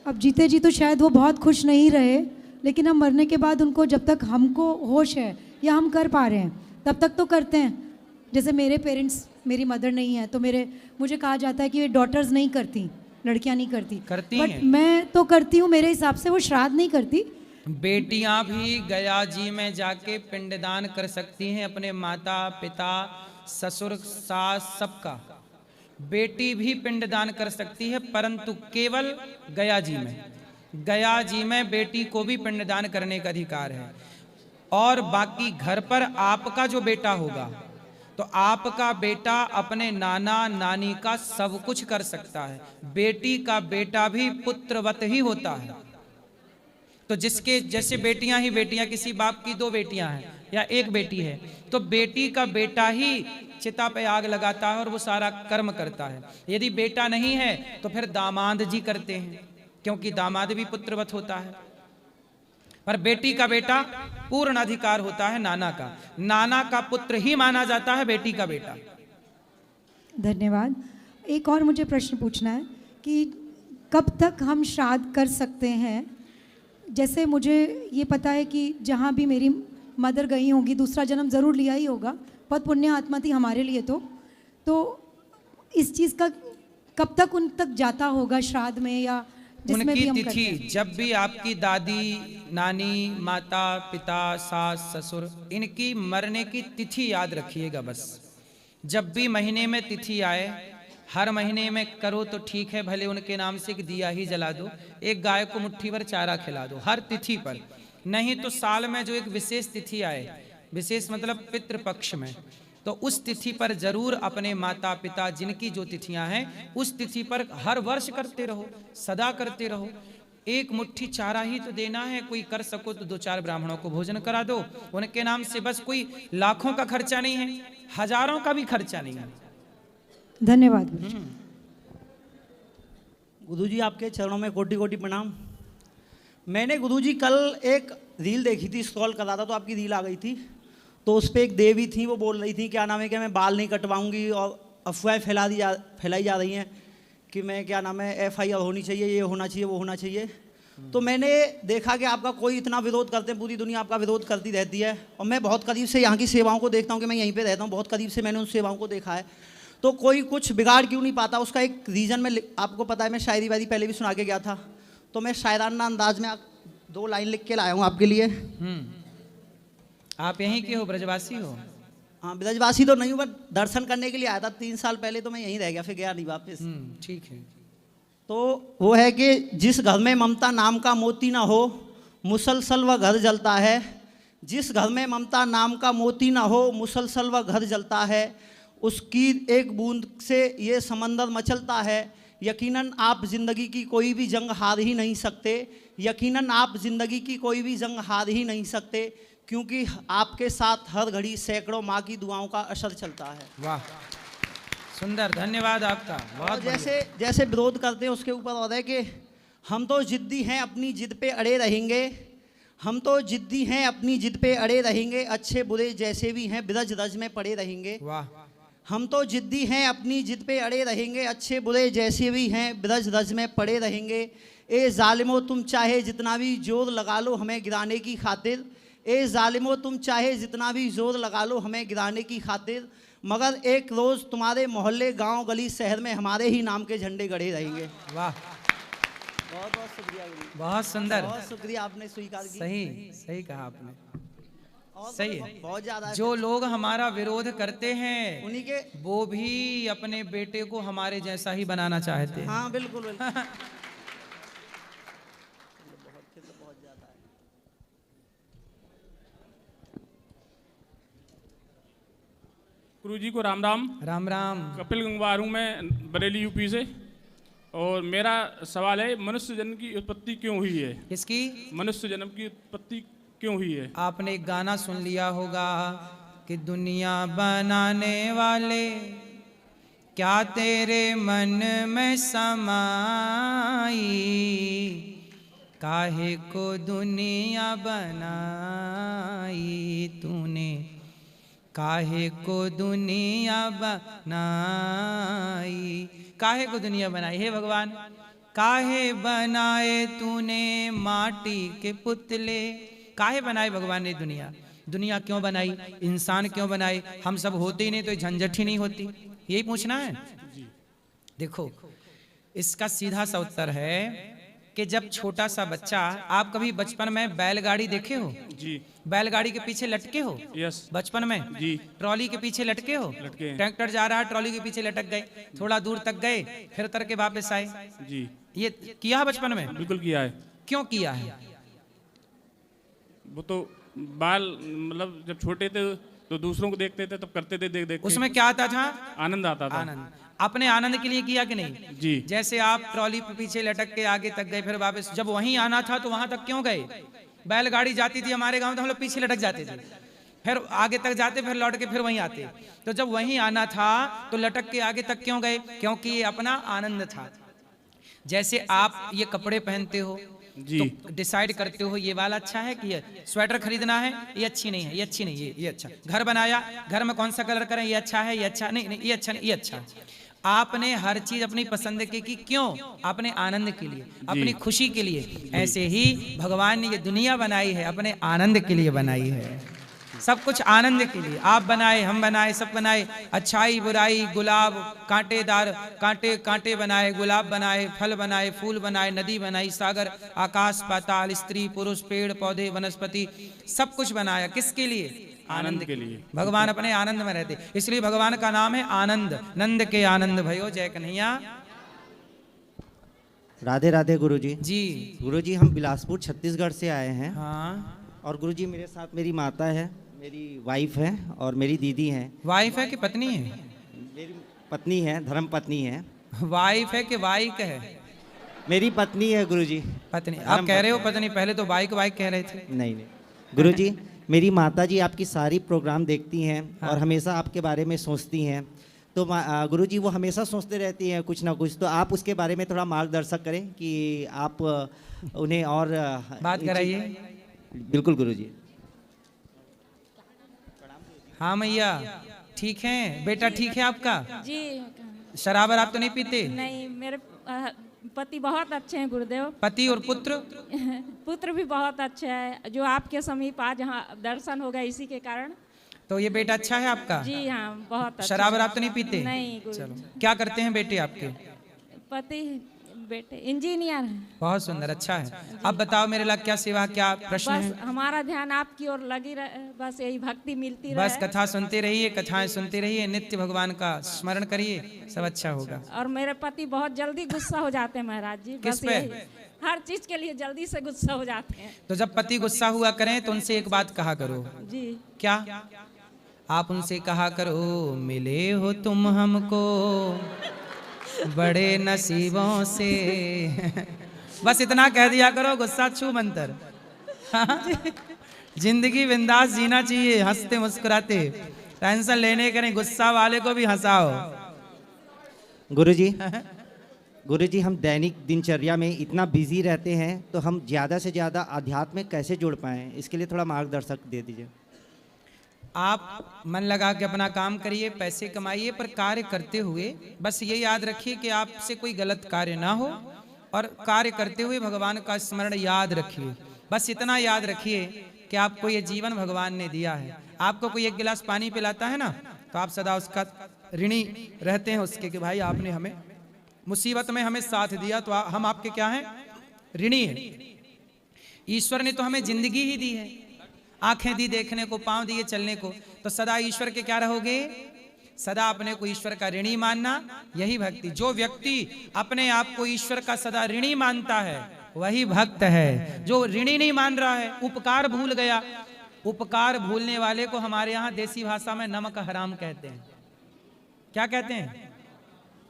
अब जीते जी तो शायद वो बहुत खुश नहीं रहे, लेकिन हम मरने के बाद उनको जब तक हमको होश है या हम कर पा रहे हैं तब तक तो करते हैं। जैसे मेरे पेरेंट्स, मेरी मदर नहीं है, तो मुझे कहा जाता है कि ये डॉटर्स नहीं करती, लड़कियां नहीं करती बट हैं। मैं तो करती हूँ। मेरे हिसाब से वो श्राद्ध नहीं करती। बेटियां भी गया जी में जाके पिंडदान कर सकती हैं, अपने माता पिता ससुर सास सबका। बेटी भी पिंडदान कर सकती है, परंतु केवल गया जी में। गया जी में बेटी को भी पिंडदान करने का अधिकार है। और बाकी घर पर आपका जो बेटा होगा तो आपका बेटा अपने नाना नानी का सब कुछ कर सकता है, बेटी का बेटा भी पुत्रवत ही होता है। तो जिसके जैसे बेटियां ही बेटियां, किसी बाप की 2 बेटियां हैं या 1 बेटी है, तो बेटी का बेटा ही चिता पे आग लगाता है और वो सारा कर्म करता है। यदि बेटा नहीं है तो फिर दामाद जी करते हैं, क्योंकि दामाद भी पुत्रवत होता है। पर बेटी का बेटा पूर्ण अधिकार होता है नाना का, नाना का पुत्र ही माना जाता है बेटी का बेटा। धन्यवाद। एक और मुझे प्रश्न पूछना है कि कब तक हम श्राद्ध कर सकते हैं? जैसे मुझे ये पता है कि जहाँ भी मेरी मदर गई होंगी, दूसरा जन्म ज़रूर लिया ही होगा, बहुत पुण्य आत्मा थी हमारे लिए। तो इस चीज़ का कब तक उन तक जाता होगा श्राद्ध में, या जिसमें भी हम उनकी करते हैं? तिथि, जब भी आपकी दादी, नानी, माता, पिता, सास, ससुर, इनकी मरने की तिथि याद रखिएगा बस। जब भी महीने में तिथि आए, हर महीने में करो तो ठीक है, भले उनके नाम से एक दिया ही जला दो, एक गाय को मुट्ठी भर चारा खिला दो हर तिथि पर। नहीं तो साल में जो एक विशेष तिथि आए, विशेष मतलब पितृपक्ष में, तो उस तिथि पर जरूर अपने माता पिता जिनकी जो तिथियां हैं उस तिथि पर हर वर्ष करते रहो, सदा करते रहो। एक मुट्ठी चारा ही तो देना है, कोई कर सको तो 2-4 ब्राह्मणों को भोजन करा दो उनके नाम से, बस कोई लाखों का खर्चा नहीं है, हजारों का भी खर्चा नहीं है। धन्यवाद। गुरुजी आपके चरणों में कोटि कोटि प्रणाम। मैंने गुरुजी कल एक रील देखी थी, स्क्रॉल कर रहा था तो आपकी रील आ गई थी, तो उस पर एक देवी थी, वो बोल रही थी क्या नाम है कि मैं बाल नहीं कटवाऊंगी, और अफवाहें फैलाई जा रही हैं कि मैं क्या नाम है FIR होनी चाहिए, ये होना चाहिए, वो होना चाहिए। तो मैंने देखा कि आपका कोई इतना विरोध करते हैं, पूरी दुनिया आपका विरोध करती रहती है, और मैं बहुत करीब से यहाँ की सेवाओं को देखता हूँ कि मैं यहीं पे रहता हूँ, बहुत करीब से मैंने उन सेवाओं को देखा है। तो कोई कुछ बिगाड़ क्यों नहीं पाता? उसका एक रीज़न में आपको पता है, मैं शायरी वायरी पहले भी सुना के गया था, तो मैं शायराना अंदाज में 2 लाइन लिख के लाया हूँ आपके लिए। आप यहीं के हो, ब्रजवासी हो? हाँ, ब्रजवासी तो नहीं हूँ, बट दर्शन करने के लिए आया था 3 साल पहले, तो मैं यहीं रह गया, फिर गया नहीं वापस। ठीक है। तो वो है कि जिस घर में ममता नाम का मोती ना हो, मुसलसल वह घर जलता है। जिस घर में ममता नाम का मोती ना हो, मुसलसल वह घर जलता है। उसकी एक बूंद से ये समंदर मचलता है। यकीनन आप ज़िंदगी की कोई भी जंग हार ही नहीं सकते, यकीनन आप ज़िंदगी की कोई भी जंग हार ही नहीं सकते, क्योंकि आपके साथ हर घड़ी सैकड़ों माँ की दुआओं का असर चलता है। वाह, सुंदर, धन्यवाद आपका। बहुत जैसे विरोध करते हैं उसके ऊपर और है कि हम तो जिद्दी हैं, अपनी जिद पे अड़े रहेंगे, हम तो जिद्दी हैं, अपनी जिद पे अड़े रहेंगे, अच्छे बुरे जैसे भी हैं ब्रज रज में पड़े रहेंगे। वाह। हम तो जिद्दी हैं, अपनी जिद पे अड़े रहेंगे, अच्छे बुरे जैसे भी हैं ब्रज रज में पड़े रहेंगे। ए जालिमो तुम चाहे जितना भी जोर लगा लो हमें गिराने की खातिर, ए जालिमो तुम चाहे जितना भी जोर लगा लो हमें गिराने की खातिर, मगर एक रोज़ तुम्हारे मोहल्ले गांव गली शहर में हमारे ही नाम के झंडे गड़े रहेंगे। वाह, बहुत बहुत शुक्रिया, बहुत सुंदर, बहुत शुक्रिया, आपने स्वीकार की। सही कहा आपने, सही है। बहुत ज़्यादा जो लोग हमारा विरोध करते हैं उन्हीं के, वो भी अपने बेटे को हमारे जैसा ही बनाना चाहते हैं। हाँ बिल्कुल, बिल्कुल। गुरु जी को राम राम। राम राम। कपिल गंगवार हूँ मैं, बरेली यूपी से, और मेरा सवाल है मनुष्य जन्म की उत्पत्ति क्यों हुई है? किसकी? मनुष्य जन्म की उत्पत्ति क्यों हुई है? आपने एक गाना सुन लिया होगा कि दुनिया बनाने वाले क्या तेरे मन में समाई, काहे को दुनिया बनाई तूने, काहे को दुनिया बनाई, काहे को दुनिया बनाई? हे भगवान, काहे बनाए तूने माटी के पुतले, काहे बनाए भगवान ने दुनिया? दुनिया क्यों बनाई? इंसान क्यों बनाए? हम सब होते ही नहीं तो झंझट ही नहीं होती, यही पूछना है। देखो, इसका सीधा सा उत्तर है कि जब छोटा सा बच्चा, आप कभी बचपन में बैलगाड़ी देखे हो? जी। बैलगाड़ी के पीछे लटके हो? यस। बचपन में? जी। ट्रॉली के पीछे लटके हो? लटके। ट्रैक्टर जा रहा है, ट्रॉली के पीछे लटक गए, थोड़ा दूर तक गए, फिर उतर के वापस आए। जी। ये किया है बचपन में? बिल्कुल किया है। क्यों किया है? वो तो बाल, मतलब जब छोटे थे तो दूसरों को देखते थे तब करते थे, देख देख के। उसमें क्या आता था? आनंद आता था। आनंद। अपने आनंद के लिए किया कि नहीं? जी। जैसे आप ट्रॉली पे पीछे लटक के आगे तक गए, फिर वापस जब वहीं आना था तो वहां तक क्यों गए? बैलगाड़ी जाती थी हमारे गांव तो हम लोग पीछे लटक जाते थे, फिर आगे तक जाते, फिर लौट के फिर वहीं आते। तो जब वहीं आना था तो लटक के आगे तक क्यों गए? क्योंकि ये अपना आनंद था। जैसे आप ये कपड़े पहनते हो जी। तो डिसाइड करते हो ये वाला अच्छा है कि ये स्वेटर खरीदना है, ये अच्छी नहीं है, ये अच्छी नहीं है, ये अच्छा। घर बनाया, घर में कौन सा कलर करें, ये अच्छा है, ये अच्छा नहीं, नहीं ये अच्छा नहीं, ये अच्छा। आपने हर चीज अपनी पसंद की क्यों? अपने आनंद के लिए, अपनी खुशी के लिए। ऐसे ही भगवान ने ये दुनिया बनाई है, अपने आनंद के लिए बनाई है। सब कुछ आनंद के लिए। आप बनाए, हम बनाए, सब बनाए। अच्छाई बुराई, गुलाब कांटेदार, कांटे कांटे बनाए, गुलाब बनाए, फल बनाए, फूल बनाए, नदी बनाई, सागर, आकाश, पाताल, स्त्री पुरुष, पेड़ पौधे, वनस्पति, सब कुछ बनाया। किसके लिए? आनंद के लिए। भगवान अपने आनंद में रहते, इसलिए भगवान का नाम है आनंद। नंद के आनंद भयो, जय कन्हैया। राधे राधे गुरुजी। जी गुरुजी, हम बिलासपुर छत्तीसगढ़ से आए हैं। हाँ। और गुरुजी मेरे साथ मेरी माता है, मेरी वाइफ है और मेरी दीदी है। वाइफ है कि पत्नी है? मेरी पत्नी है, धर्म पत्नी है। वाइफ है कि वाइक है? मेरी पत्नी है गुरुजी। पत्नी। आप कह रहे हो पत्नी, पहले तो बाइक वाइक कह रहे थे। नहीं नहीं गुरुजी, मेरी माता जी आपकी सारी प्रोग्राम देखती हैं और हमेशा आपके बारे में सोचती हैं। तो गुरुजी वो हमेशा सोचते रहती हैं कुछ ना कुछ, तो आप उसके बारे में थोड़ा मार्गदर्शक करें कि आप उन्हें और बात कराइए। बिल्कुल गुरुजी। हाँ मैया, ठीक है बेटा, ठीक है आपका? जी। शराब आप तो नहीं पीते? नहीं, मेरे पति बहुत अच्छे हैं गुरुदेव। पति और पुत्र? पुत्र भी बहुत अच्छा है, जो आपके समीप आज यहाँ दर्शन हो गया इसी के कारण। तो ये बेटा अच्छा है आपका? जी हाँ, बहुत अच्छा। शराब आप तो नहीं पीते? नहीं गुरु। चलो, क्या करते हैं बेटे आपके? पति बेटे इंजीनियर है। बहुत सुंदर, अच्छा है। अब बताओ मेरे लिए क्या सेवा, क्या प्रश्न बस है? हमारा ध्यान आपकी ओर लगी रहे, बस यही भक्ति मिलती रहे। बस कथा सुनते रहिए, कथाएं सुनते रहिए, नित्य भगवान का स्मरण करिए, सब अच्छा होगा। और मेरे पति बहुत जल्दी गुस्सा हो जाते हैं महाराज जी। किस पे? हर चीज के लिए जल्दी से गुस्सा हो जाते हैं। तो जब पति गुस्सा हुआ करें तो उनसे एक बात कहा करो। जी। क्या? आप उनसे कहा करो, मिले हो तुम हमको बड़े नसीबों से। बस इतना कह दिया करो, गुस्सा छू मंतर। जिंदगी बिंदास जीना चाहिए, हंसते मुस्कुराते, टेंशन लेने करें, गुस्सा वाले को भी हंसाओ। गुरुजी, गुरुजी हम दैनिक दिनचर्या में इतना बिजी रहते हैं, तो हम ज़्यादा से ज़्यादा आध्यात्म में कैसे जुड़ पाएँ, इसके लिए थोड़ा मार्गदर्शक दे दीजिए। आप मन लगा के अपना काम करिए, पैसे कमाइए, पर कार्य करते हुए बस ये याद रखिए कि आपसे कोई गलत कार्य ना हो, और कार्य करते हुए भगवान का स्मरण याद रखिए। बस इतना याद रखिए कि आपको ये जीवन भगवान ने दिया है। आपको कोई एक गिलास पानी पिलाता है ना, तो आप सदा उसका ऋणी रहते हैं उसके, कि भाई आपने हमें मुसीबत में हमें साथ दिया, तो हम आपके क्या हैं? ऋणी हैं। ईश्वर ने तो हमें जिंदगी ही दी है, आंखें दी देखने को, पांव दिए चलने को, तो सदा ईश्वर के क्या रहोगे? सदा अपने को ईश्वर का ऋणी मानना, यही भक्ति। जो व्यक्ति अपने आप को ईश्वर का सदा ऋणी मानता है वही भक्त है। जो ऋणी नहीं मान रहा है, उपकार भूल गया, उपकार भूलने वाले को हमारे यहाँ देसी भाषा में नमक हराम कहते हैं। क्या कहते हैं?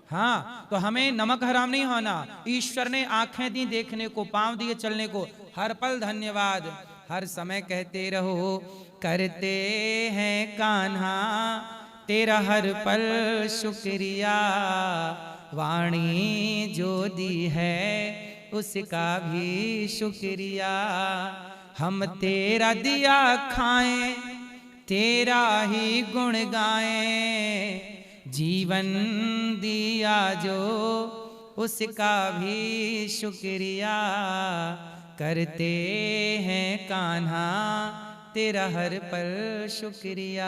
हाँ, तो हमें नमक हराम नहीं होना। ईश्वर ने आंखें दी देखने को, पांव दिए चलने को, हर पल धन्यवाद, हर समय कहते रहो, करते हैं कान्हा तेरा हर पल शुक्रिया, वाणी जो दी है उसका भी शुक्रिया। हम तेरा दिया खाएं, तेरा ही गुण गाएं, जीवन दिया जो उसका भी शुक्रिया, करते हैं कान्हा तेरा हर पल शुक्रिया।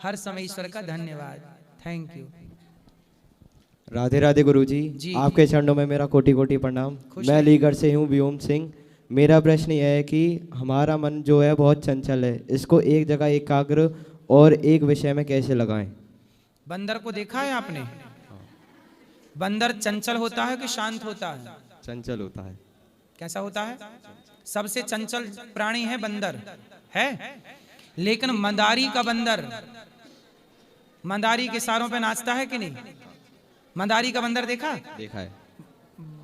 हर समय ईश्वर का धन्यवाद। Thank you. राधे राधे गुरुजी, आपके चरणों में मेरा कोटि कोटि प्रणाम। मैं अलीगढ़ से हूँ, व्योम सिंह। मेरा प्रश्न यह है कि हमारा मन जो है बहुत चंचल है, इसको एक जगह एकाग्र और एक विषय में कैसे लगाएं? बंदर को देखा है आपने? बंदर चंचल होता है कि शांत होता है? चंचल होता है। कैसा होता है? सबसे चंचल प्राणी है बंदर, है। लेकिन मंदारी का बंदर मंदारी के इशारों पे नाचता है कि नहीं? मंदारी का बंदर देखा? देखा है।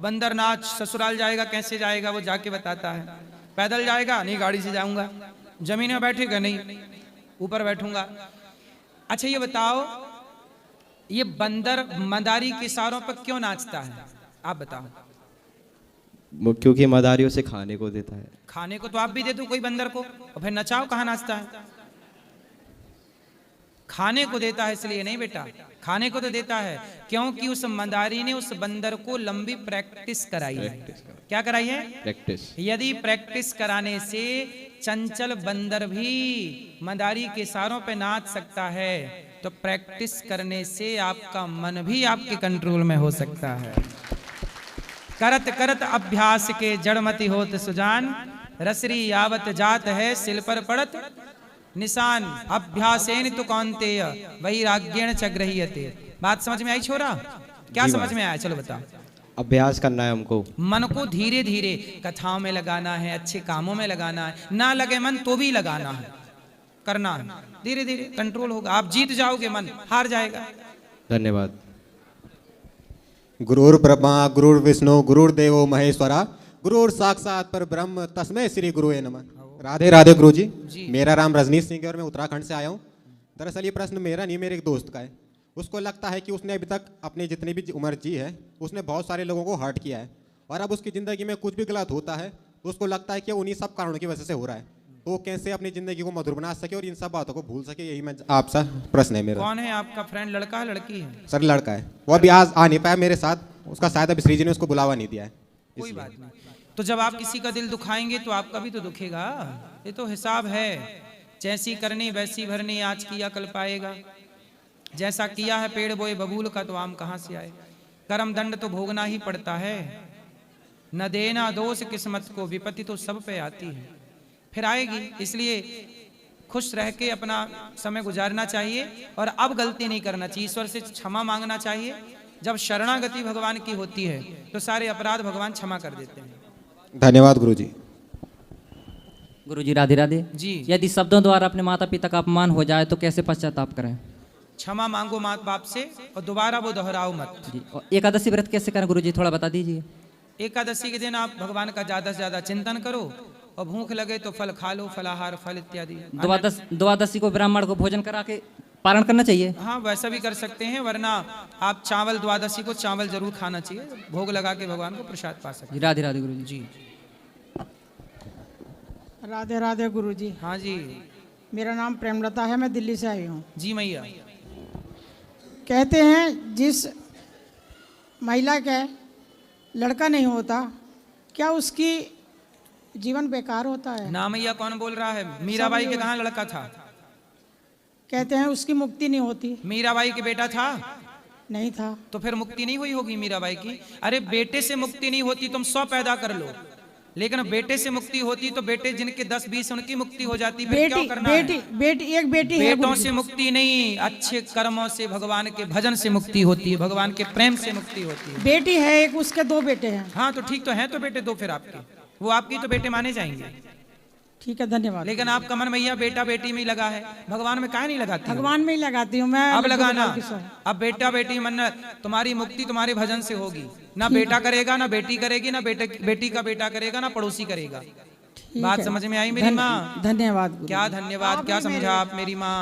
बंदर नाच ससुराल जाएगा, कैसे जाएगा वो जाके बताता है। पैदल जाएगा, नहीं गाड़ी से जाऊंगा। जमीन में बैठेगा, नहीं ऊपर बैठूंगा। अच्छा ये बताओ, ये बंदर मंदारी के इशारों पर क्यों नाचता है? आप बताओ। क्योंकि मदारी उसे खाने को देता है। खाने को तो आप भी दे दो कोई बंदर को, और फिर नचाओ, कहाँ नाचता है? खाने को देता है इसलिए नहीं बेटा, खाने को तो देता है क्योंकि उस मंदारी ने उस बंदर को लंबी प्रैक्टिस कराई है। क्या कराई है? प्रैक्टिस। यदि प्रैक्टिस कराने से चंचल बंदर भी मंदारी के इशारों पे नाच सकता है, तो प्रैक्टिस करने से आपका मन भी आपके कंट्रोल में हो सकता है। करत करत अभ्यास के जड़मति होत सुजान, रसरी यावत जात है सिल पर पड़त निशान। अभ्यासेन तु कौन्तेय वैराग्येण च गृह्यते। बात समझ में आई छोरा? क्या समझ में आया? चलो बताओ। अभ्यास करना है हमको। मन को धीरे धीरे कथाओं में लगाना है, अच्छे कामों में लगाना है। ना लगे मन तो भी लगाना है, करना है, धीरे धीरे कंट्रोल होगा। आप जीत जाओगे, मन हार जाएगा। धन्यवाद। गुरुर् ब्रह्मा गुरुर्विष्णु गुरुर्देवो महेश्वरा, गुरुर् साक्षात पर ब्रह्म तस्मै श्री गुरुवे नमः। राधे राधे गुरु जी। मेरा नाम रजनीश सिंह है और मैं उत्तराखंड से आया हूँ। दरअसल ये प्रश्न मेरा नहीं, मेरे एक दोस्त का है। उसको लगता है कि उसने अभी तक अपनी जितनी भी उम्र जी है, उसने बहुत सारे लोगों को हर्ट किया है, और अब उसकी ज़िंदगी में कुछ भी गलत होता है तो उसको लगता है कि उन्हीं सब कारणों की वजह से हो रहा है। तो वो कैसे अपनी ज़िंदगी को मधुर बना सके और इन सब बातों को भूल सके, यही मैं आपसे प्रश्न है मेरा। कौन है आपका फ्रेंड? लड़का है लड़की है? सर लड़का है, वो अभी आज आ नहीं पाया मेरे साथ। उसका शायद अभी श्री जी ने उसको बुलावा नहीं दिया है। कोई बात नहीं। तो जब आप किसी का दिल दुखाएंगे तो आपका भी तो दुखेगा। ये तो हिसाब है। जैसी करनी वैसी भरनी, आज किया कल पाएगा। जैसा किया है पेड़ बोए बबूल का, तो आम कहाँ से आए? कर्म दंड तो भोगना ही पड़ता है। न देना दोष किस्मत को, विपत्ति तो सब पे आती है, फिर आएगी। इसलिए खुश रह के अपना समय गुजारना चाहिए और अब गलती नहीं करना चाहिए। ईश्वर से क्षमा मांगना चाहिए। जब शरणागति भगवान की होती है तो सारे अपराध भगवान क्षमा कर देते हैं। धन्यवाद गुरुजी। गुरुजी राधे राधे जी। यदि शब्दों द्वारा अपने माता पिता का अपमान हो जाए तो कैसे पश्चाताप करें? क्षमा मांगो माँ बाप से और दोबारा वो दोहराओ मत। जी। और एकादशी व्रत कैसे करें गुरुजी, थोड़ा बता दीजिए। एकादशी के दिन आप भगवान का ज्यादा से ज्यादा चिंतन करो, और भूख लगे तो फल खा लो, फलाहार फल इत्यादि। द्वादशी को ब्राह्मण को भोजन करा के पारण करना चाहिए। हाँ वैसा भी कर सकते हैं, वरना आप चावल, द्वादशी को चावल जरूर खाना चाहिए, भोग लगा के भगवान को प्रसाद पा सकते हैं। राधे राधे गुरुजी। जी राधे राधे गुरुजी। हाँ जी। मेरा नाम प्रेमलता है, मैं दिल्ली से आई हूँ। जी मैया। कहते हैं जिस महिला का लड़का नहीं होता, क्या उसकी जीवन बेकार होता है? ना मैया, कौन बोल रहा है? मीराबाई के कहाँ लड़का था? कहते हैं उसकी मुक्ति नहीं होती। मीराबाई के बेटा था? नहीं था। तो फिर मुक्ति नहीं हुई होगी मीराबाई की। अरे बेटे से मुक्ति नहीं होती, तुम 100 पैदा कर लो, लेकिन बेटे से मुक्ति होती तो बेटे जिनके 10-20 उनकी मुक्ति हो जाती। फिर क्या करना है? बेटी एक बेटी है। बेटों से मुक्ति नहीं, अच्छे कर्मों से, भगवान के भजन से मुक्ति होती है, भगवान के प्रेम से मुक्ति होती है। बेटी है एक, उसके 2 बेटे हैं। हाँ तो ठीक तो है, तो बेटे 2 फिर आपके, वो आपकी तो बेटे माने जाएंगे। ठीक है, धन्यवाद। लेकिन आपका मन मैया बेटा बेटी में ही लगा है, भगवान में काहे नहीं लगाती? भगवान में ही लगाती हूँ मैं। अब लगाना। अब बेटा बेटी मन्नत, तुम्हारी मुक्ति तुम्हारे भजन से होगी। ना बेटा करेगा, ना बेटी करेगी, ना बेटी का बेटा करेगा, ना पड़ोसी करेगा। बात समझ में आई मेरी माँ? धन्यवाद। क्या धन्यवाद? क्या समझा आप मेरी माँ?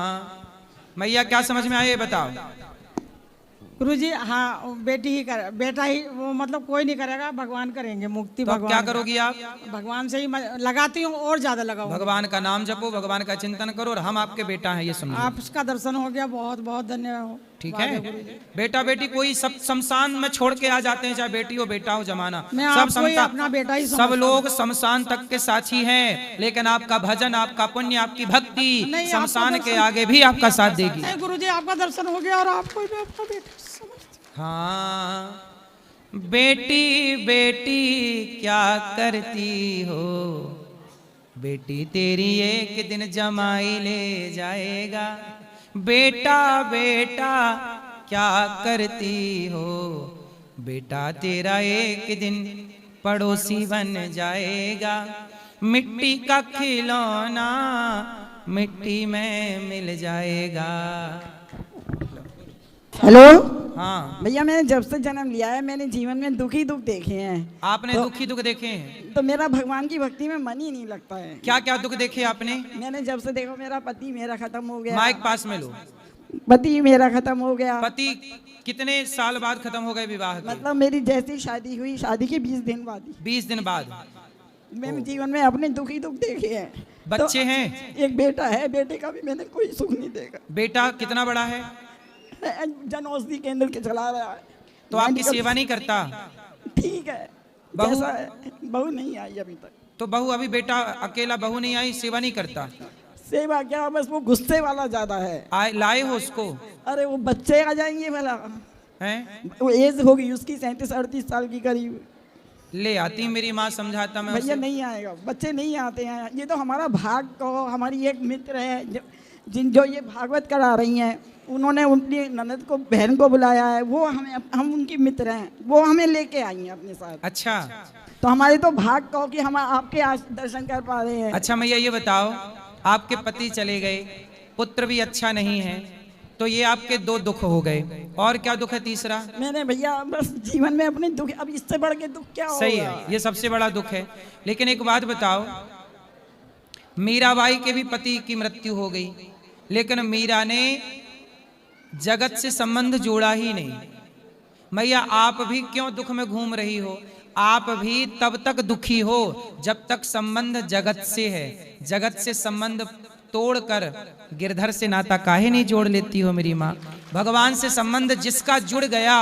मैया क्या समझ में आया ये बताओ। गुरुजी हाँ, बेटी ही कर, बेटा ही वो, मतलब कोई नहीं करेगा, भगवान करेंगे मुक्ति। तो भगवान क्या करोगी आप? भगवान से ही लगाती हूँ और ज्यादा लगाओ। भगवान का नाम जपो, भगवान का चिंतन करो, और हम आपके बेटा हैं ये समझो। आपका दर्शन हो गया, बहुत बहुत धन्यवाद। ठीक है। बेटा बेटी कोई सब शमशान में छोड़ के आ जाते हैं, चाहे बेटी हो बेटा हो, जमाना सब अपना बेटा ही सब लोग शमशान तक के साथी हैं, लेकिन आपका भजन, आपका पुण्य, आपकी भक्ति शमशान के आगे भी आपका साथ देगी। गुरुजी आपका दर्शन हो गया और आपको आपका बेटा। हाँ बेटी बेटी क्या करती हो, बेटी तेरी एक दिन जमाई ले जाएगा। बेटा बेटा क्या करती हो, बेटा तेरा एक दिन पड़ोसी बन जाएगा। मिट्टी का खिलौना मिट्टी में मिल जाएगा। हेलो। हाँ भैया, मैंने जब से जन्म लिया है मैंने जीवन में दुख ही दुख देखे हैं। आपने दुख ही दुख देखे हैं? तो मेरा भगवान की भक्ति में मन ही नहीं लगता है। क्या क्या दुख देखे आपने? मैंने जब से देखो मेरा पति मेरा खत्म हो गया। माइक पास में लो। पति मेरा खत्म हो गया। पति कितने साल बाद खत्म हो गए विवाह के? मतलब मेरी जैसी शादी हुई, शादी के 20 दिन बाद। 20 दिन बाद? मैंने जीवन में अपने दुख ही दुख देखे हैं। बच्चे तो हैं? एक बेटा है, बेटे का भी मैंने कोई सुख नहीं देखा। बेटा कितना बड़ा है? जन औषधि केंद्र के चला रहा है। तो आपकी सेवा नहीं करता? ठीक है। बहू नहीं आई अभी तक। तो बहू अभी बेटा अकेला बहू नहीं आई, सेवा नहीं करता? सेवा क्या, बस वो गुस्से वाला ज्यादा है। लाए हो उसको? अरे वो बच्चे आ जाएंगे भला हैं? वो एज होगी उसकी 37-38 साल की करीब। ले आती मेरी माँ, समझाता मैं भैया नहीं आएगा, बच्चे नहीं आते हैं। ये तो हमारा भाग को, हमारी एक मित्र है जो ये भागवत करा रही हैं, उन्होंने अपनी ननद को, बहन को बुलाया है। वो हम उनकी मित्र हैं, वो हमें लेके आई हैं अपने साथ। अच्छा। तो हमारे तो भाग कहो कि हम आपके आज दर्शन कर पा रहे हैं। अच्छा मैया ये बताओ, आपके पति चले गए, पुत्र भी अच्छा नहीं है, तो ये आपके 2 दुख हो गए, और क्या दुख है तीसरा? मैंने भैया बस जीवन में अपने दुख, अब इससे बढ़ के दुख क्या होगा? सही है, ये सबसे बड़ा दुख है। लेकिन एक बात बताओ, मीराबाई के भी पति की मृत्यु हो गई, लेकिन मीरा ने जगत से संबंध जोड़ा ही नहीं। मैया आप भी क्यों दुख में घूम रही हो? आप भी तब तक दुखी हो जब तक संबंध जगत से है। जगत से संबंध तोड़कर गिरधर से नाता काहे नहीं जोड़ लेती हो मेरी माँ? भगवान से संबंध जिसका जुड़ गया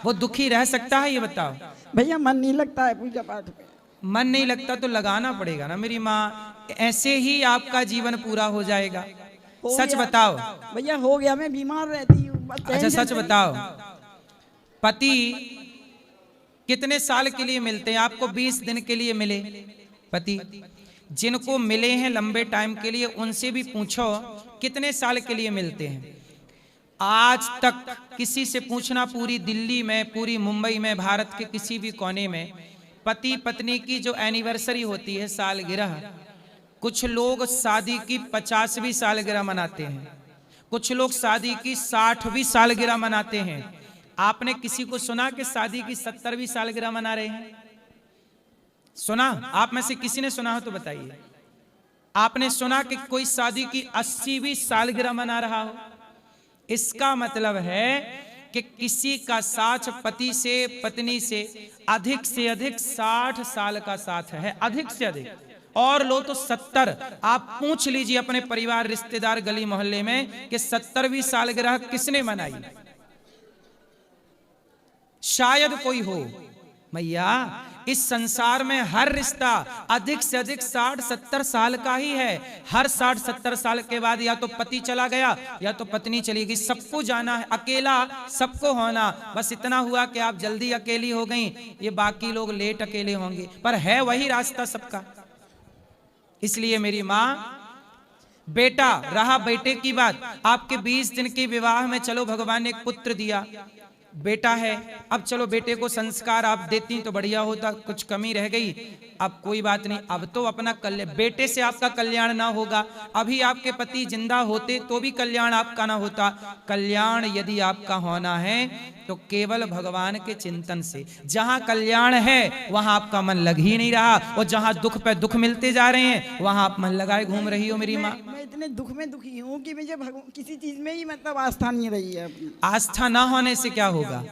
वो दुखी रह सकता है? ये बताओ। भैया मन नहीं लगता है पूजा पाठ में। मन नहीं लगता तो लगाना पड़ेगा ना मेरी माँ, ऐसे ही आपका जीवन पूरा हो जाएगा। सच बताओ भैया। हो गया, मैं बीमार रहती हूँ। अच्छा सच बताओ, पति कितने साल के लिए मिलते हैं आपको? 20 दिन के लिए मिले पति? जिनको मिले हैं लंबे टाइम के लिए उनसे भी पूछो कितने साल के लिए मिलते हैं। आज तक किसी से पूछना, पूरी दिल्ली में, पूरी मुंबई में, भारत के किसी भी कोने में पति पत्नी की जो एनिवर्सरी होती है, सालगिरह, कुछ लोग शादी की 50वीं सालगिरह मनाते हैं, कुछ लोग शादी की 60वीं सालगिरह मनाते हैं। आपने किसी को सुना कि शादी की 70वीं सालगिरह मना रहे हैं? सुना? आप में से किसी ने सुना हो तो बताइए। आपने सुना कि कोई शादी की 80वीं सालगिरह मना रहा हो? इसका मतलब है कि किसी का साथ पति से, पत्नी से अधिक 60 साल का साथ है, अधिक से अधिक, और लो तो 70। आप पूछ लीजिए अपने परिवार, रिश्तेदार, गली मोहल्ले में कि 70वीं सालगिरह किसने मनाई? शायद कोई हो। मैया इस संसार में हर रिश्ता अधिक से अधिक 60-70 साल का ही है। हर 60-70 साल के बाद या तो पति चला गया या तो पत्नी चली गई। सबको जाना है, अकेला सबको होना। बस इतना हुआ कि आप जल्दी अकेली हो गई, ये बाकी लोग लेट अकेले होंगे, पर है वही रास्ता सबका। इसलिए मेरी माँ, बेटा रहा बेटे की बात, आपके 20 दिन के विवाह में चलो भगवान ने एक पुत्र दिया, बेटा है। अब चलो बेटे को संस्कार आप देती तो बढ़िया होता, कुछ कमी रह गई, अब कोई बात नहीं। अब तो अपना कल्याण, बेटे से आपका कल्याण ना होगा, अभी आपके पति जिंदा होते तो भी कल्याण आपका ना होता। कल्याण यदि आपका होना है तो केवल भगवान के चिंतन से। जहां कल्याण है वहां आपका मन लग ही नहीं रहा, और जहां दुख पे दुख मिलते जा रहे हैं वहां आप मन लगाए घूम रही हो मेरी माँ। मैं इतने दुख में दुखी हूँ कि मुझे किसी चीज में ही मतलब आस्था नहीं रही है अपनी। आस्था ना होने से क्या होगा?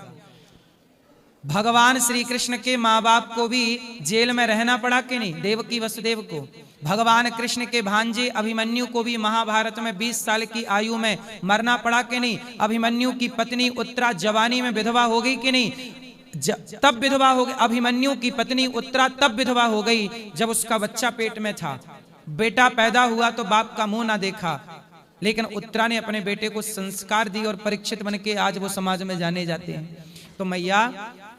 भगवान श्री कृष्ण के माँ बाप को भी जेल में रहना पड़ा कि नहीं? देवकी वसुदेव को। भगवान कृष्ण के भांजे अभिमन्यु को भी महाभारत में 20 साल की आयु में मरना पड़ा कि नहीं? अभिमन्यु की पत्नी उत्तरा जवानी में विधवा हो गई कि नहीं? तब विधवा हो गई। अभिमन्यु की पत्नी उत्तरा तब विधवा हो गई जब उसका बच्चा पेट में था। बेटा पैदा हुआ तो बाप का मुंह ना देखा, लेकिन उत्तरा ने अपने बेटे को संस्कार दी और परीक्षित बन के आज वो समाज में जाने जाते हैं। तो मैया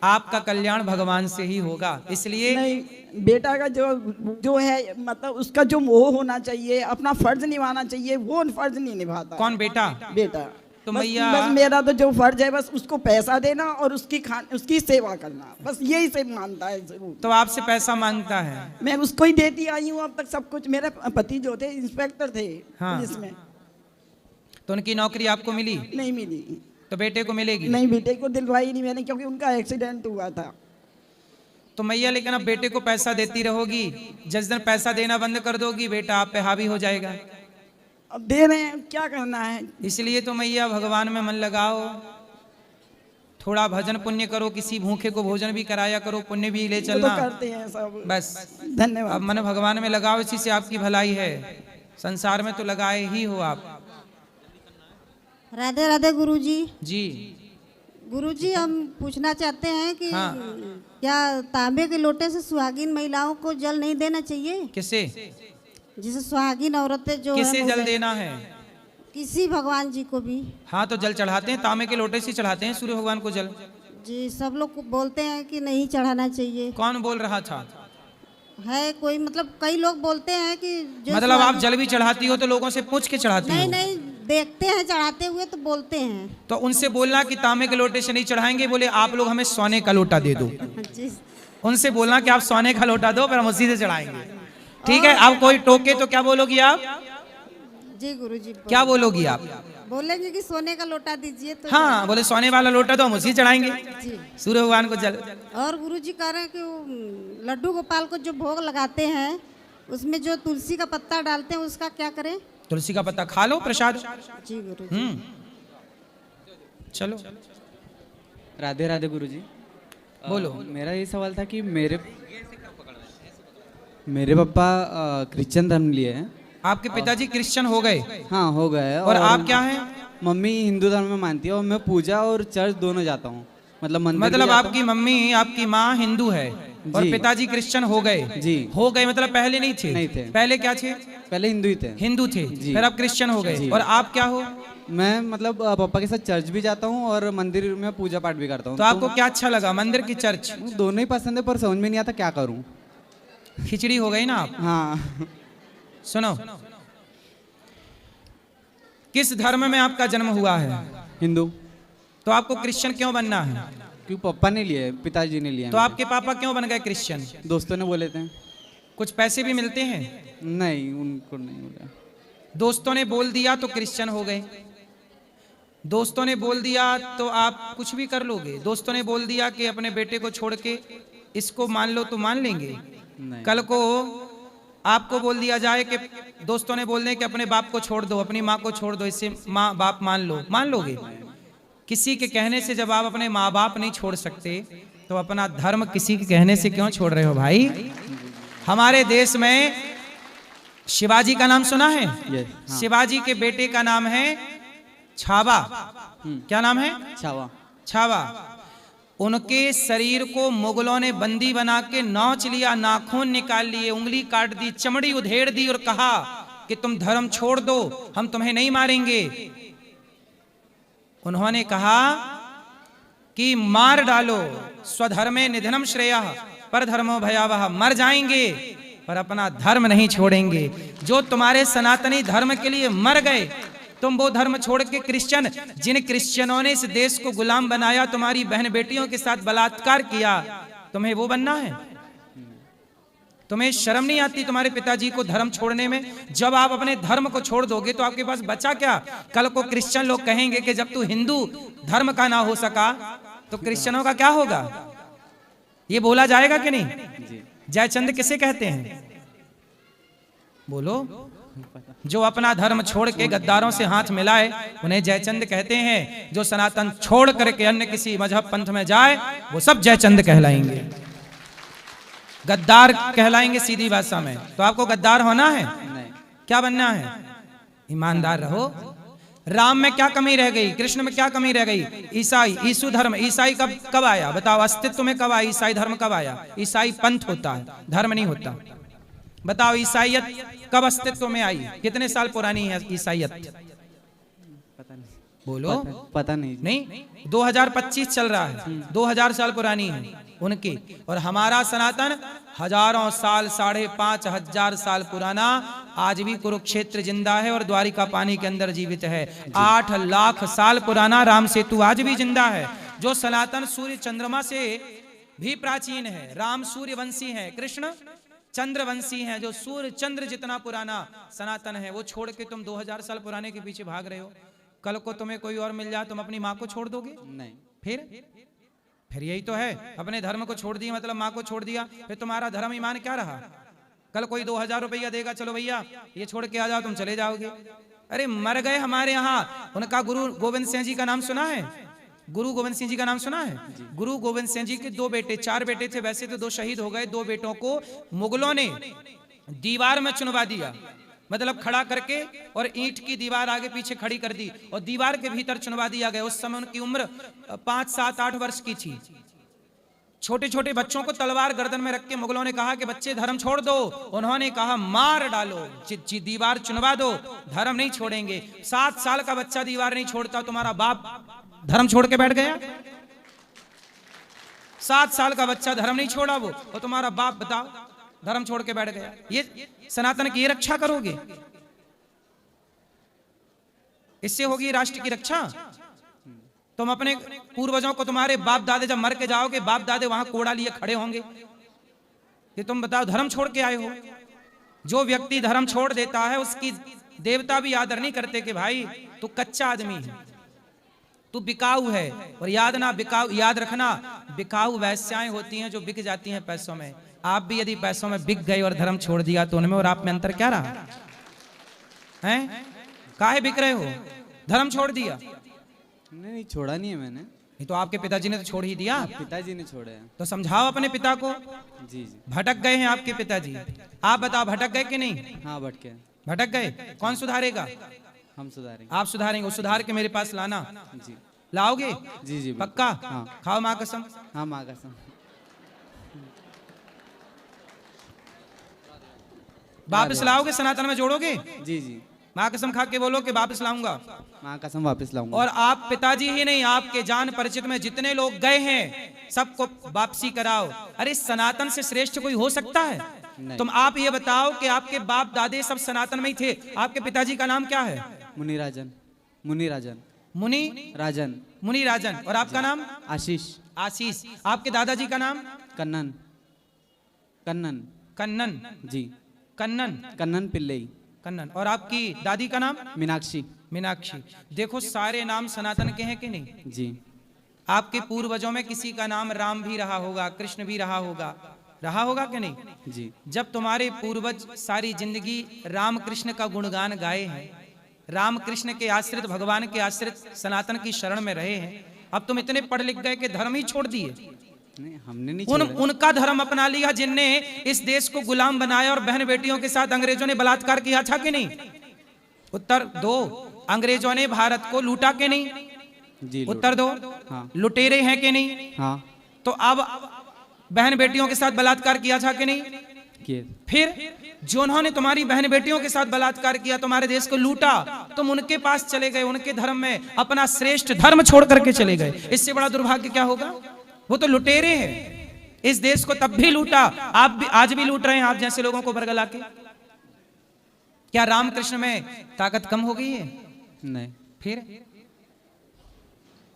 आपका कल्याण भगवान से ही होगा। इसलिए नहीं, बेटा का जो है मतलब उसका जो मोह होना चाहिए, अपना फर्ज निभाना चाहिए, वो फर्ज नहीं निभाता। कौन? बेटा। बेटा तो बस, मैया बस मेरा तो जो फर्ज है बस उसको पैसा देना और उसकी सेवा करना, बस यही से मानता है जरूर। तो आपसे पैसा मांगता है? मैं उसको ही देती आई हूँ अब तक सब कुछ। मेरे पति जो थे इंस्पेक्टर थे पुलिस में। तो उनकी नौकरी आपको मिली? नहीं मिली। तो बेटे को मिलेगी? नहीं, बेटे को दिलवाई नहीं मैंने, क्योंकि उनका एक्सीडेंट हुआ था। तो मैया लेकिन अब बेटे को पैसा देती रहोगी, जिस दिन पैसा देना बंद कर दोगी बेटा आप पे हावी हो जाएगा। अब दे रहे हैं, क्या करना है। इसलिए तो मैया भगवान में मन लगाओ, थोड़ा भजन पुण्य करो, किसी भूखे को भोजन भी कराया करो, पुण्य भी ले चलना। तो करते हैं सब। बस धन्यवाद। अब मन भगवान में लगाओ, इसी से आपकी भलाई है। संसार में तो लगाए ही हो आप। राधे राधे गुरुजी। जी गुरुजी, हम पूछना चाहते हैं कि हाँ। क्या तांबे के लोटे से सुहागिन महिलाओं को जल नहीं देना चाहिए? किसे? जिसे सुहागिन औरतें जो किसे जल देना है? किसी भगवान जी को भी। हाँ तो जल चढ़ाते हैं, तांबे के लोटे से चढ़ाते हैं सूर्य भगवान को जल। जी, सब लोग बोलते हैं कि नहीं चढ़ाना चाहिए। कौन बोल रहा था? है कोई, मतलब कई लोग बोलते हैं कि जो मतलब आप जल भी चढ़ाती हो तो लोगों से पूछ के चढ़ाती हो? नहीं नहीं, देखते हैं चढ़ाते हुए तो बोलते हैं। तो उनसे बोलना कि तांबे के लोटे से नहीं चढ़ाएंगे, बोले आप लोग हमें सोने का लोटा दे दो। उनसे बोलना कि आप सोने का लोटा दो, फिर हम उसी से चढ़ाएंगे। ठीक है, अब कोई टोके तो क्या बोलोगी आप? जी गुरुजी। क्या बोलोगी आप? बोलेंगे कि सोने का लोटा दीजिए तो। हाँ, बोले सोने वाला लोटा तो हम उसी चढ़ाएंगे सूर्य भगवान को जल। और गुरुजी कह रहे हैं कि वो लड्डू गोपाल को जो भोग लगाते हैं उसमें जो तुलसी का पत्ता डालते हैं उसका क्या करें? तुलसी का पत्ता खा लो प्रसाद। जी गुरुजी। चलो। राधे राधे गुरुजी। बोलो। मेरा ये सवाल था कि मेरे पापा क्रिश्चियन धर्म लिए हैं। आपके पिताजी क्रिश्चियन हो गए? हाँ, हो गए। और आप क्या हैं? मम्मी हिंदू धर्म में मानती है और मैं पूजा और चर्च दोनों जाता हूँ। मतलब आपकी मम्मी, आपकी माँ हिंदू है और पिताजी क्रिश्चियन हो गए? जी। हो गए मतलब पहले नहीं थे? नहीं थे। पहले क्या थे? पहले हिंदू ही थे। हिंदू थे, फिर आप क्रिश्चियन हो गए। और आप क्या हो? मैं मतलब पापा के साथ चर्च भी जाता हूँ और मंदिर में पूजा पाठ भी करता हूँ। तो आपको क्या अच्छा लगा, मंदिर की चर्च? दोनों ही पसंद है, पर समझ में नहीं आता क्या करूँ। खिचड़ी हो गई ना आप। हाँ। सुनो, किस धर्म में आपका जन्म हुआ है? हिंदू। तो आपको क्रिश्चियन क्यों बनना है? क्यों? पापा ने लिए, पिताजी ने लिया। तो आपके पापा क्यों बन गए क्रिश्चियन? दोस्तों ने बोले थे। कुछ पैसे भी मिलते हैं? नहीं, उनको नहीं मिला। दोस्तों ने बोल दिया तो क्रिश्चियन हो गए। दोस्तों ने बोल दिया तो आप कुछ भी कर लोगे। दोस्तों ने बोल दिया कि अपने बेटे को छोड़ के इसको मान लो तो मान लेंगे। कल को आपको बोल दिया जाए कि दोस्तों ने बोल दें कि अपने बाप को छोड़ दो, अपनी माँ को छोड़ दो, इससे माँ बाप मान लो, मान लोगे? किसी के कहने से जब आप अपने माँ बाप नहीं छोड़ सकते तो अपना धर्म किसी के कहने से क्यों छोड़ रहे हो भाई? हमारे देश में शिवाजी का नाम सुना है? शिवाजी के बेटे का नाम है छावा। क्या नाम है? छावा। छावा। उनके शरीर को मुगलों ने बंदी बना के नोच लिया, नाखून निकाल लिए, उंगली काट दी, चमड़ी उधेड़ दी और कहा कि तुम धर्म छोड़ दो, हम तुम्हें नहीं मारेंगे। उन्होंने कहा कि मार डालो, स्वधर्मे निधनम श्रेयः पर धर्मो भयावह, मर जाएंगे पर अपना धर्म नहीं छोड़ेंगे। जो तुम्हारे सनातनी धर्म के लिए मर गए, तुम वो धर्म छोड़ के क्रिश्चियन, जिन क्रिश्चियनों ने इस देश को गुलाम बनाया, तुम्हारी बहन बेटियों के साथ बलात्कार किया, तुम्हें वो बनना है? तुम्हें शर्म नहीं आती तुम्हारे पिताजी को धर्म छोड़ने में? जब आप अपने धर्म को छोड़ दोगे तो आपके पास बचा क्या? कल को क्रिश्चियन लोग कहेंगे कि जब तू हिंदू धर्म का ना हो सका तो क्रिश्चियनों का क्या होगा? ये बोला जाएगा कि नहीं? जयचंद किसे कहते हैं? बोलो। जो अपना धर्म छोड़ के गद्दारों से हाथ मिलाए उन्हें जयचंद कहते हैं। जो सनातन छोड़ करके अन्य किसी मजहब पंथ में जाए वो सब जयचंद कहलाएंगे, गद्दार कहलाएंगे सीधी भाषा में। तो आपको गद्दार होना है? क्या बनना है? ईमानदार रहो। राम में क्या कमी रह गई? कृष्ण में क्या कमी रह गई? ईसाई, ईसु धर्म, ईसाई कब आया? बताओ, अस्तित्व में कब आया? ईसाई धर्म कब आया? ईसाई पंथ होता है, धर्म नहीं होता। बताओ, ईसाइयत कब अस्तित्व में आई? कितने साल पुरानी है ईसाइयत? पता नहीं। बोलो। पता नहीं। नहीं, 2025 चल रहा है, 2000 साल पुरानी है। उनके। और हमारा सनातन हजारों साल, 5,500 साल पुराना आज भी कुरुक्षेत्र जिंदा है और द्वारिका पानी के अंदर जीवित है। 8 लाख साल पुराना राम सेतु आज भी जिंदा है। जो सनातन सूर्य चंद्रमा से भी प्राचीन है। राम सूर्यवंशी है, कृष्ण चंद्रवंशी हैं। जो सूर्य चंद्र जितना पुराना सनातन है, वो छोड़ के तुम 2000 साल पुराने के पीछे भाग रहे हो। कल को तुम्हें कोई और मिल जाए, तुम अपनी माँ को छोड़ दोगे? नहीं। फिर यही तो है, अपने धर्म को छोड़ दिया मतलब माँ को छोड़ दिया, फिर तुम्हारा धर्म ईमान क्या रहा? कल कोई 2000 रुपया देगा, चलो भैया ये छोड़ के आ जाओ, तुम चले जाओगे। अरे मर गए हमारे यहाँ। उनका गुरु गोविंद सिंह जी का नाम सुना है? गुरु गोविंद सिंह जी का नाम सुना है? गुरु गोविंद सिंह जी के 2 बेटे, 4 बेटे थे वैसे तो, 2 शहीद हो गए। 2 बेटों को मुगलों ने दीवार में चुनवा दिया, मतलब खड़ा करके, और ईंट की दीवार आगे पीछे खड़ी कर दी और दीवार के भीतर चुनवा दिया गया। उस समय उनकी उम्र 5, 7, 8 वर्ष की थी। छोटे छोटे बच्चों को तलवार गर्दन में रख के मुगलों ने कहा कि बच्चे धर्म छोड़ दो। उन्होंने कहा मार डालो, दीवार चुनवा दो, धर्म नहीं छोड़ेंगे। 7 साल का बच्चा दीवार नहीं छोड़ता, तुम्हारा बाप धर्म छोड़ के बैठ गया? 7 साल का बच्चा धर्म नहीं छोड़ा वो, और तुम्हारा बाप बताओ धर्म छोड़ के बैठ गया। ये सनातन की ये रक्षा करोगे? इससे होगी राष्ट्र की रक्षा? तुम अपने पूर्वजों को, तुम्हारे बाप दादे जब मर के जाओगे, बाप दादे वहां कोड़ा लिए खड़े होंगे कि तुम बताओ धर्म छोड़ के आए हो। जो व्यक्ति धर्म छोड़ देता है उसकी देवता भी आदर नहीं करते कि भाई तू कच्चा आदमी है, तू बिकाऊ है। और याद रखना, बिकाऊ वैश्याएं होती हैं जो बिक जाती हैं पैसों में। आप भी यदि पैसों में बिक गए और धर्म छोड़ दिया तो उनमें और आप में अंतर क्या रहा है? काहे बिक रहे हो? धर्म छोड़ दिया? नहीं, छोड़ा नहीं है मैंने। नहीं तो आपके पिताजी ने तो छोड़ ही दिया। पिताजी ने छोड़ा है। तो समझाओ अपने पिता को। जी। भटक गए हैं आपके पिताजी, आप बताओ भटक गए कि नहीं? हाँ भटके। भटक गए, कौन सुधारेगा? हम सुधारेंगे। आप सुधारेंगे? सुधार के मेरे पास लाना। जी। लाओगे? जी जी पक्का? हाँ। खाओ माँ कसम। हाँ माँ कसम। वापस लाओगे? सनातन में जोड़ोगे? जी जी। माँ कसम खा के बोलो कि वापस लाऊंगा। माँ कसम वापस लाऊंगा। और आप पिताजी ही नहीं, आपके जान परिचित में जितने लोग गए हैं सबको वापसी कराओ। अरे सनातन से श्रेष्ठ कोई हो सकता है? तुम आप ये बताओ कि आपके बाप दादे सब सनातन में ही थे। आपके पिताजी का नाम क्या है? मुनिराजन। मुनिराजन। मुनिराजन। मुनिराजन। और आपका नाम? आशीष। आशीष। आपके दादाजी का नाम? कन्नन। कन्नन। कन्नन। जी। कन्नन। कन्नन पिल्लई। कन्नन। और आपकी दादी का नाम? मीनाक्षी। मीनाक्षी। देखो सारे नाम सनातन के हैं कि नहीं? जी। आपके पूर्वजों में किसी का नाम राम भी रहा होगा, कृष्ण भी रहा होगा कि नहीं? जी। जब तुम्हारे पूर्वज सारी जिंदगी राम कृष्ण का गुणगान गाए हैं, राम कृष्ण के आश्रित, भगवान के आश्रित सनातन की शरण में रहे हैं, अब तुम इतने पढ़ लिख गए कि धर्म ही छोड़ दिए? नहीं, हमने नहीं छोड़ा। उनका धर्म अपना लिया जिनने इस देश को गुलाम बनाया और बहन बेटियों के साथ अंग्रेजों ने बलात्कार किया था कि नहीं? उत्तर दो। अंग्रेजों ने भारत को लूटा कि नहीं? जी। उत्तर दो। हाँ। लुटेरे हैं कि नहीं? हाँ। तो अब बहन बेटियों के साथ बलात्कार किया था कि नहीं? किए। फिर जो उन्होंने तुम्हारी बहन बेटियों के साथ बलात्कार किया, तुम्हारे देश को लूटा, तुम उनके पास चले गए, उनके धर्म में अपना श्रेष्ठ धर्म छोड़ करके चले गए। इससे बड़ा दुर्भाग्य क्या होगा? वो तो लुटेरे हैं, इस देश को तब भी लूटा, आप भी आज भी लूट रहे हैं आप जैसे लोगों को बरगला के। क्या रामकृष्ण में ताकत कम हो गई है? नहीं। फिर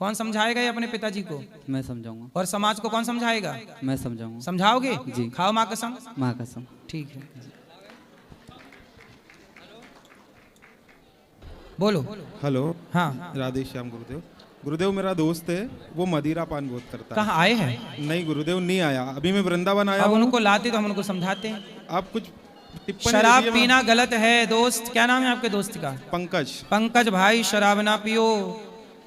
कौन समझाएगा ये अपने पिताजी को? मैं समझाऊंगा। और समाज को कौन समझाएगा? मैं समझाऊंगा। समझाओगे? जी। खाओ माँ कसम। माँ कसम। ठीक है, बोलो। हेलो। हाँ। राधे श्याम गुरुदेव। गुरुदेव मेरा दोस्त है, वो मदिरा पान बहुत करता है। कहाँ आए हैं? नहीं गुरुदेव, नहीं आया, अभी मैं वृंदावन आया। अब उनको लाते तो हम उनको समझाते हैं। आप कुछ टिप्पणी शराब दीजिए। पीना गलत है दोस्त। क्या नाम है आपके दोस्त का? पंकज। पंकज भाई, शराब ना पियो,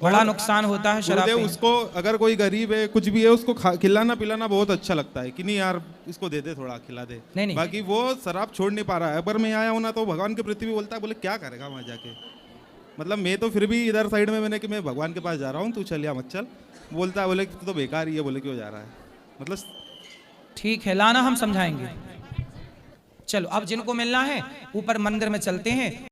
बड़ा नुकसान होता है शराब गुरुदेव पीने। उसको अगर कोई गरीब है, कुछ भी है, उसको खिलाना पिलाना बहुत अच्छा लगता है कि नहीं यार इसको दे दे, थोड़ा खिला दे। नहीं। बाकी वो शराब छोड़ नहीं पा रहा है। अगर मैं आया हूँ ना तो भगवान के प्रति भी बोलता है, बोले क्या करेगा वहाँ जाके। मतलब मैं तो फिर भी इधर साइड में मैंने कि मैं भगवान के पास जा रहा हूँ, तू चल या मत चल। बोलता है, बोले तू तो बेकार ही है। बोले क्यों जा रहा है? मतलब ठीक है, लाना हम समझाएंगे। चलो अब जिनको मिलना है ऊपर मंदिर में चलते हैं।